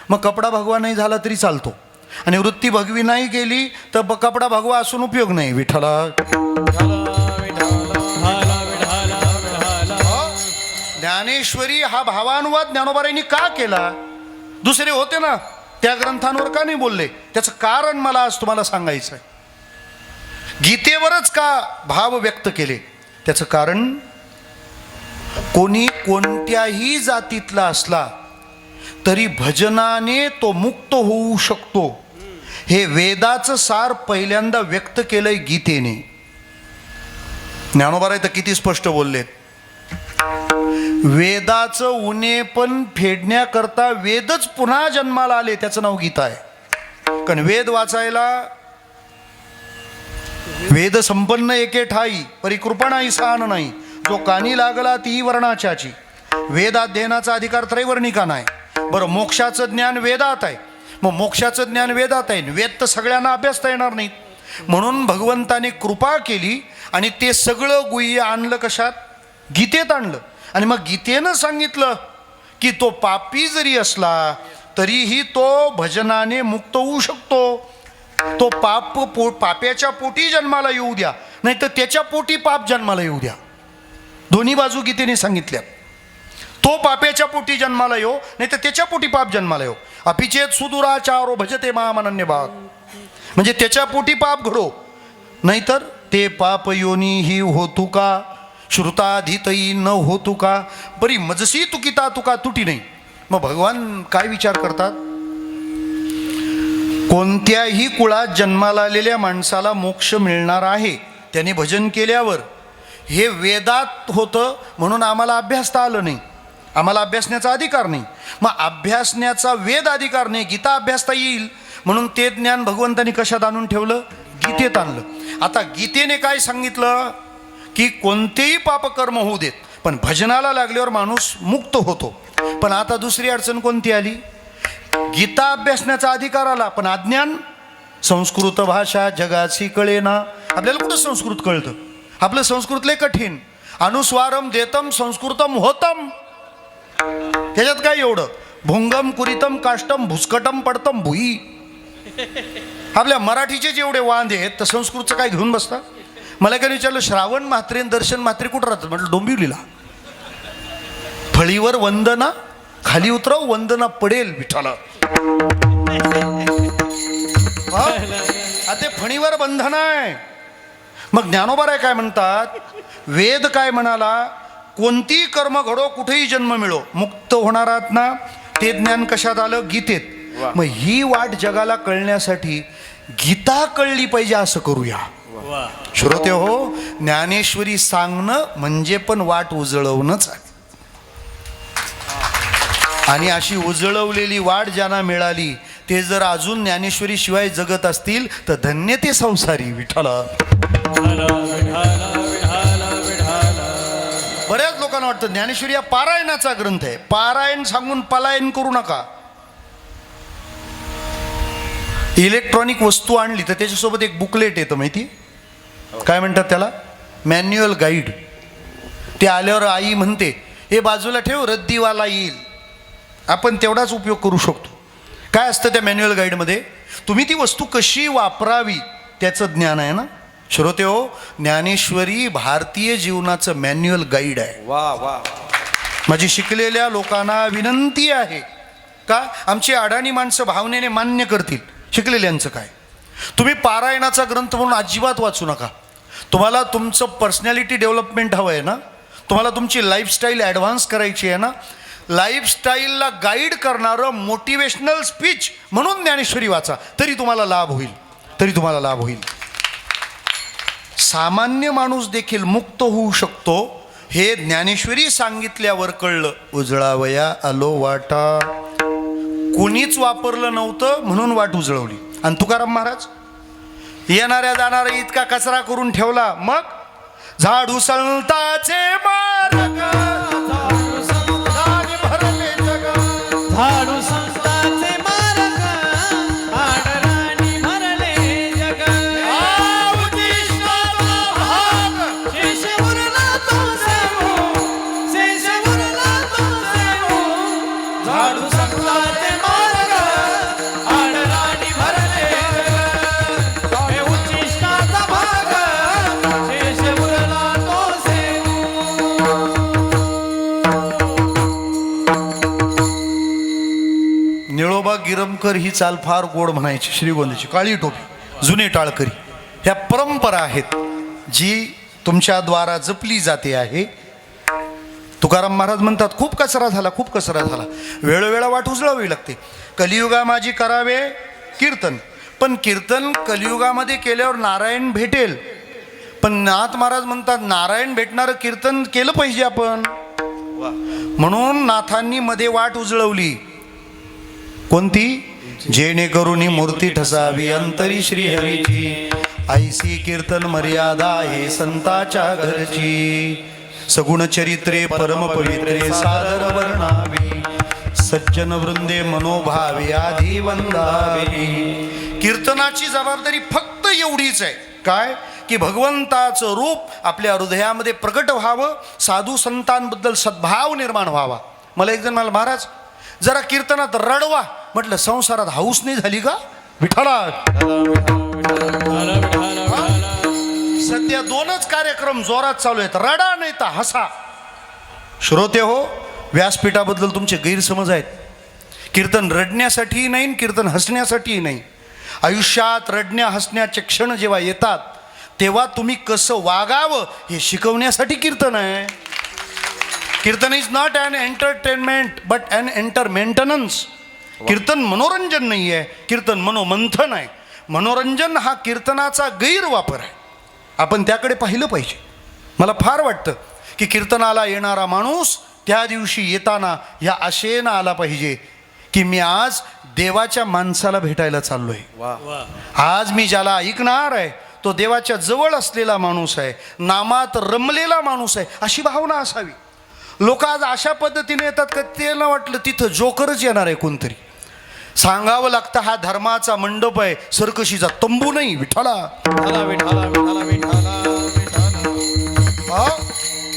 मग कपडा भगवा नाही झाला तरी चालतो आणि वृत्ती भगवी नाही केली तर कपडा भगवा असून उपयोग नाही विठ्ठला ज्ञानेश्वरी हा भावानुवाद ज्ञानोबारायांनी का केला दुसरे होते ना त्या ग्रंथांवर का नाही बोलले त्याचं कारण मला आज तुम्हाला सांगायचं आहे गीतेवरच का भाव व्यक्त केले त्याचं कारण कोणी कोणत्याही जातीतला असला तरी भजनाने तो मुक्त होऊ शकतो हे वेदाचं सार पहिल्यांदा व्यक्त केलंय गीतेने ज्ञानोबाराय तर किती स्पष्ट बोललेत वेदाचं उणेपण फेडण्याकरता वेदच पुन्हा जन्माला आले त्याचं नाव गीता आहे कारण वेद वाचायला वेद संपन्न एके ठाई परिकृपा नाही सहान नाही जो कानी लागला ती वर्णाच्याची वेदाध्ययनाचा अधिकार त्रैवर्णिका नाही बरं मोक्षाचं ज्ञान वेदात आहे मग मोक्षाचं ज्ञान वेदात आहे. वेद तर सगळ्यांना अभ्यासता येणार नाहीत. म्हणून भगवंताने कृपा केली आणि ते सगळं गुह्य आणलं कशात? गीतेत आणलं. आणि मग गीतेनं सांगितलं की तो पापी जरी असला तरीही तो भजनाने मुक्त होऊ शकतो. तो पाप्याच्या पोटी जन्माला येऊ द्या, नाही तर त्याच्या पोटी पाप जन्माला येऊ द्या. दोन्ही बाजू गीतेने सांगितल्या. तो पाप्याच्या पोटी जन्माला येऊ, नाही तर त्याच्या पोटी पाप जन्माला येऊ. अपिचेत सुदुराचारो भजते मामनन्य भाग, म्हणजे त्याच्या पोटी पाप घडो, नाहीतर ते पाप योनी ही होतू का, श्रुताधीतई न होतू का, बरी मजसी तुकिता तुका तुटी नाही. मग भगवान काय विचार करतात? कोणत्याही कुळात जन्माला आलेल्या माणसाला मोक्ष मिळणार आहे त्याने भजन केल्यावर. हे वेदात होतं म्हणून आम्हाला अभ्यासता आलं नाही, आम्हाला अभ्यासण्याचा अधिकार नाही. मग अभ्यासण्याचा वेद अधिकार नाही, गीता अभ्यासता येईल म्हणून ते ज्ञान भगवंतानी कशात आणून ठेवलं? गीतेत आणलं. आता गीतेने काय सांगितलं की कोणतेही पापकर्म होऊ देत, पण भजनाला लागल्यावर माणूस मुक्त होतो. पण आता दुसरी अडचण कोणती आली? गीता अभ्यासण्याचा अधिकार आला, पण अज्ञान. संस्कृत भाषा जगाची कळेना. आपल्याला कुठं संस्कृत कळतं? आपलं संस्कृत लय कठीण. अनुस्वारम देतम संस्कृतम होतम, त्याच्यात काय एवढं? भुंगम कुरितम काष्टम भुसकटम पडतम भुई. आपल्या मराठीचे जेवढे वांदे आहेत तर संस्कृतचं काय घेऊन बसता? मला काय विचारलं, श्रावण म्हात्रे दर्शन म्हात्रे कुठं राहतात? म्हटलं डोंबिवलीला. फळीवर वंदना, खाली उतरव वंदना पडेल विठाला. ते फणीवर बंधन आहे. मग ज्ञानोबाराय काय म्हणतात? वेद काय म्हणाला? कोणती कर्म घडो, कुठेही जन्म मिळो, मुक्त होणार आहात ना. ते ज्ञान कशात आलं? गीतेत. मग ही वाट जगाला कळण्यासाठी गीता कळली पाहिजे असं करूया. श्रोते हो, ज्ञानेश्वरी सांगणं म्हणजे पण वाट उजळवणंच आहे. आणि अशी उजळवलेली वाट ज्यांना मिळाली ते जर अजून ज्ञानेश्वरी शिवाय जगत असतील तर धन्य ते संसारी. विठ्ठला. बऱ्याच लोकांना वाटतं ज्ञानेश्वरी हा पारायणाचा ग्रंथ आहे, पारायण सांगून पलायन करू नका. इलेक्ट्रॉनिक वस्तू आणली तर त्याच्यासोबत एक बुकलेट येतं, माहिती काय म्हणतात त्याला? Manual guide. ते आल्यावर आई म्हणते हे बाजूला ठेव, रद्दीवाला येईल. आपण तेवढाच उपयोग करू शकतो. काय असतं त्या मॅन्युअल गाईडमध्ये? तुम्ही ती वस्तू कशी वापरावी त्याचं ज्ञान आहे ना. श्रोते हो, ज्ञानेश्वरी भारतीय जीवनाचं मॅन्युअल गाईड आहे. वा वा. माझी शिकलेल्या लोकांना विनंती आहे का आमची अडाणी माणसं भावनेने मान्य करतील, शिकलेल्यांचं काय. तुम्ही पारायणाचा ग्रंथ म्हणून अजिबात वाचू नका. तुम्हाला तुमचं पर्सनॅलिटी डेव्हलपमेंट हवं आहे ना, तुम्हाला तुमची लाईफस्टाईल ॲडव्हान्स करायची आहे ना, लाईफस्टाईलला गाईड करणारं मोटिवेशनल स्पीच म्हणून ज्ञानेश्वरी वाचा, तरी तुम्हाला लाभ होईल, तरी तुम्हाला लाभ होईल. सामान्य माणूस देखील मुक्त होऊ शकतो हे ज्ञानेश्वरी सांगितल्यावर कळलं. उजळावया आलो वाटा, कोणीच वापरलं नव्हतं म्हणून वाट उजळवली. आणि तुकाराम महाराज येणाऱ्या जाणाऱ्या इतका कचरा करून ठेवला. मग झाडू संताचे मार्ग, झाडू संतांचे मार्ग, आदराने भरले जग. शेष उरला तो सेवू, शेष उरला तो सेवू. झाडू संतांचे मार्ग, आदराने भरले जग. हे उच्चिष्टाचा भाग, शेष उरला तो सेवू. निळोबा गिरमकर ही चाल फार गोड म्हणायची. श्रीगोंद्याची काळी टोपी, जुने टाळकरी, ह्या परंपरा आहेत जी तुमच्या द्वारा जपली जाते आहे. तुकाराम महाराज म्हणतात खूप कचरा झाला, खूप कचरा झाला, वेळोवेळा वाट उजळावी लागते. कलियुगा माझी करावे कीर्तन, पण कीर्तन कलियुगामध्ये केल्यावर नारायण भेटेल. पण नाथ महाराज म्हणतात नारायण भेटणारं कीर्तन केलं पाहिजे आपण. म्हणून नाथांनी मध्ये वाट उजळवली. कोणती? जेणेकरून मूर्ती ठसावी अंतरी श्रीहरीची, ऐसी कीर्तन मर्यादा हे संताच्या घरची. सगुण चरित्रे परम पवित्रे सादर वर्णावी, सज्जन वृंदे मनोभावे आधी वंदावे. कीर्तनाची जबाबदारी फक्त एवढीच आहे, काय की भगवंताचं रूप आपल्या हृदयामध्ये प्रकट व्हावं, साधू संतांबद्दल सद्भाव निर्माण व्हावा. मला एक जण म्हणाला, महाराज जरा कीर्तनात रडवा. म्हटलं संसारात हाऊस नाही झाली का विठाला? सध्या दोनच कार्यक्रम जोरात चालू आहेत, रडा नाही तर हसा. श्रोते हो, व्यासपीठाबद्दल तुमचे गैरसमज आहेत. कीर्तन रडण्यासाठीही नाही, कीर्तन हसण्यासाठीही नाही. आयुष्यात रडण्या हसण्याचे क्षण जेव्हा येतात तेव्हा तुम्ही कसं वागावं हे शिकवण्यासाठी कीर्तन आहे. Kirtan is not an entertainment but an entermaintenance. Kirtan मनोरंजन नाही आहे, कीर्तन मनोमंथन आहे. मनोरंजन हा कीर्तनाचा गैरवापर आहे, आपण त्याकडे पाहिलं पाहिजे. मला फार वाटतं की कीर्तनाला येणारा माणूस त्या दिवशी येताना ह्या आशेनं आला पाहिजे की मी आज देवाच्या माणसाला भेटायला चाललो आहे. आज मी ज्याला ऐकणार आहे तो देवाच्या जवळ असलेला माणूस आहे, नामात रमलेला माणूस आहे, अशी भावना असावी. लोक आज अशा पद्धतीने येतात का त्याला वाटलं तिथं जोकरच येणार आहे कोणतरी. सांगावं लागतं हा धर्माचा मंडप आहे, सर्कशीचा तंबू नाही विठाला.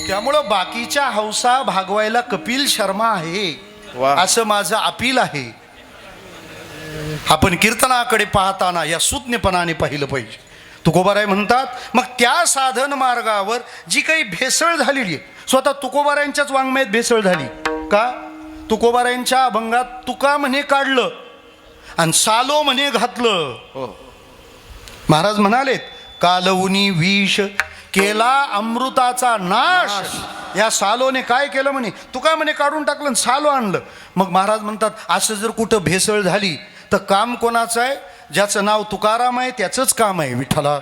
त्यामुळं बाकीच्या हौसा भागवायला कपिल शर्मा आहे असं माझं अपील आहे. आपण कीर्तनाकडे पाहताना या सुज्ञपणाने पाहिलं पाहिजे. तुकोबाराय म्हणतात, मग त्या साधन मार्गावर जी काही भेसळ झालेली आहे, स्वतः तुकोबारायांच्याच वाङ्मयात भेसळ झाली का? तुकोबारायांच्या अभंगात तुका म्हणे काढलं आणि सालो म्हणे घातलं. महाराज म्हणालेत, कालवुनी विष केला अमृताचा नाश. या सालोने काय केलं म्हणे, तुका म्हणे काढून टाकलं आणि सालो आणलं. मग महाराज म्हणतात, असं जर कुठं भेसळ झाली तर काम कोणाचं आहे? ज्याचं नाव तुकाराम आहे त्याचंच काम आहे विठ्ठला.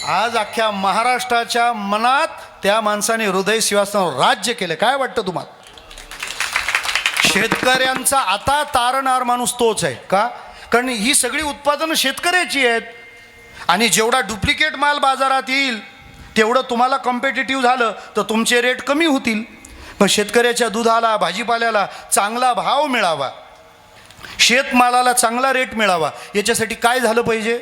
आज अख्ख्या महाराष्ट्राच्या मनात त्या माणसाने हृदय सिंहासनावर राज्य केलं. काय वाटतं तुम्हाला? शेतकऱ्यांचा आता तारणारा माणूस तोच आहे का? कारण ही सगळी उत्पादनं शेतकऱ्याची आहेत आणि जेवढा डुप्लिकेट माल बाजारात येईल तेवढं तुम्हाला कॉम्पिटिटिव्ह झालं तर तुमचे रेट कमी होतील. पण शेतकऱ्याच्या दुधाला, भाजीपाल्याला चांगला भाव मिळावा, शेतमालाला चांगला रेट मिळावा, याच्यासाठी काय झालं पाहिजे?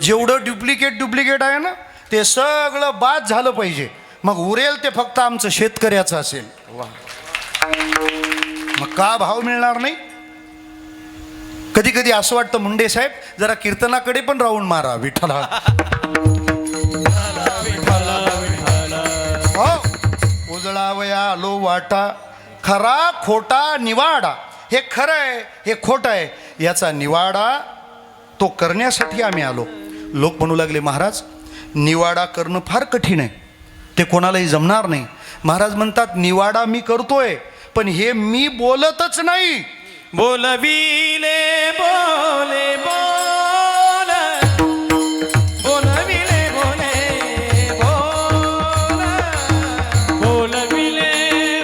जेवढं डुप्लिकेट आहे ना ते सगळं बाद झालं पाहिजे. मग उरेल ते फक्त आमचं शेतकऱ्याचं असेल. मग का भाव मिळणार नाही? कधी कधी असं वाटतं, मुंडे साहेब जरा कीर्तनाकडे पण राऊंड मारा विठ्ठला. उजळावया आलो वाटा, खरा खोटा निवाडा. हे खरं आहे, हे खोटं आहे, याचा निवाडा तो करण्यासाठी आम्ही आलो. लोक म्हणू लागले, महाराज निवाडा करणं फार कठीण आहे, ते कोणालाही जमणार नाही. महाराज म्हणतात, निवाडा मी करतोय पण हे मी बोलतच नाही. बोलविले बोले बोल, बोलविले बोले बोल, बोलविले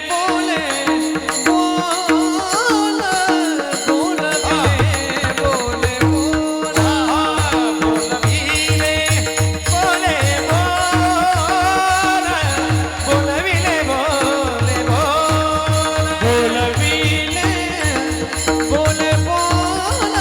बोले बोल, बोलविले बोले बोल, बोलविले बोले बोल, बोलविले बोले बोल, बोलविले बोले बोल,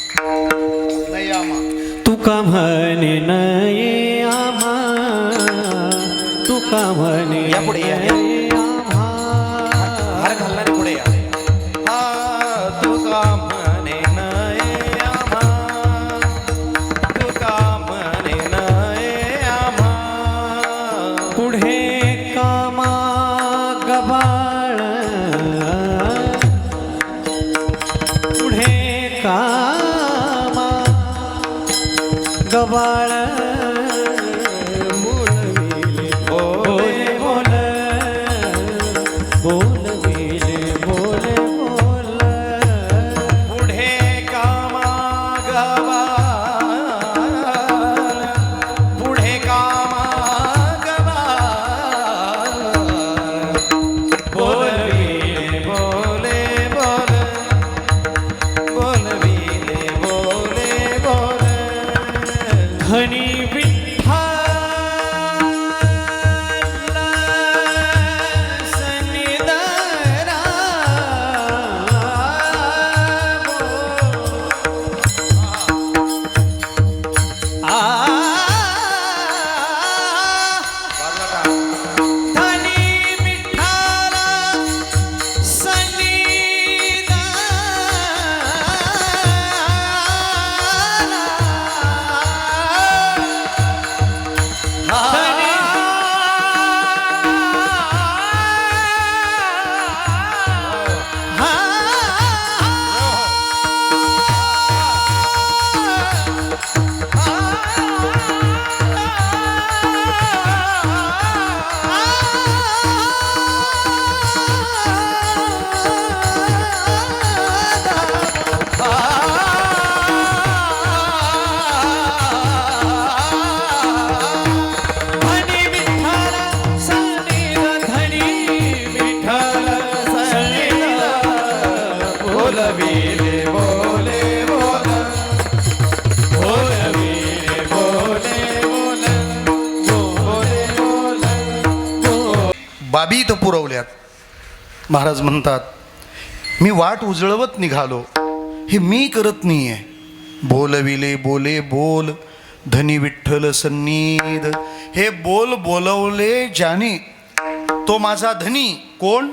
नाही आमा. तुका म्हणे नये आम्हा तुका म्हणे या पुढे, या, या. नये आम्हा हार घालणारे पुढे या. तुका म्हणे नये आम्हा, तुका म्हणे नये आम्हा. पुढे कामा गबाळ पुढे कामा गबाळ बोलविले बोले बोल बोलविले बोले बोल पुढे कामा गबाळ, पुढे कामा गबाळ. बोलविले बोले बोल, बोलविले बोले बोल. धनी सनिदरा धनी विठ्ठल धनी विठ्ठल सनिध धनी विठ्ठल सनिध बोलविले बोले बोल, बोलविले बोले बोल, बोले बोल. बाबी तर पुरवल्यात. महाराज म्हणतात मी वाट उजळवत निघालो, हे मी करत नाहीये. बोलविले बोले बोल धनी विठ्ठल सन्निध. हे बोल बोलवले ज्याने तो माझा धनी. कोण?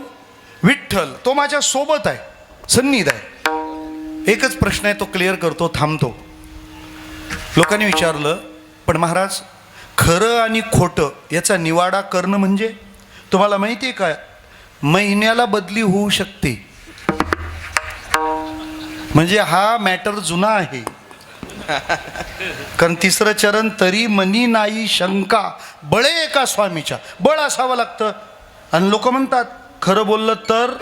विठ्ठल. तो माझ्या सोबत आहे, सन्निध आहे. एकच प्रश्न आहे, तो क्लिअर करतो, थांबतो. लोकांनी विचारलं पण महाराज खरं आणि खोटं याचा निवाडा करणं म्हणजे तुम्हाला माहिती आहे काय? महिन्याला बदली होऊ शकते. म्हणजे हा मॅटर जुना आहे. कारण तिसरं चरण तरी मनी नाही शंका, बळे एका स्वामीच्या. बळ असावं लागतं. आणि लोक म्हणतात खरं बोललं तर.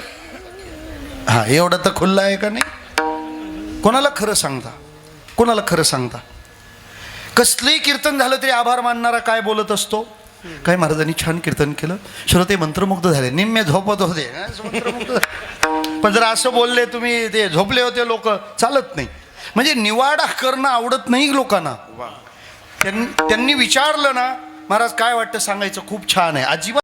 हा एवढं तर खुल्लं आहे का नाही? कोणाला खरं सांगता? कोणाला खरं सांगता? कसलंही कीर्तन झालं तरी आभार मानणारा काय बोलत असतो? काय महाराजांनी छान कीर्तन केलं, श्रोते मंत्रमुग्ध झाले, निम्मे झोपत होते. मंत्रमुग्ध झाले. पण जर असं बोलले तुम्ही, ते झोपले होते लोक, चालत नाही. म्हणजे निवाडा करणं आवडत नाही लोकांना. त्यांनी विचारलं ना महाराज काय वाटतं सांगायचं, खूप छान आहे, अजिबात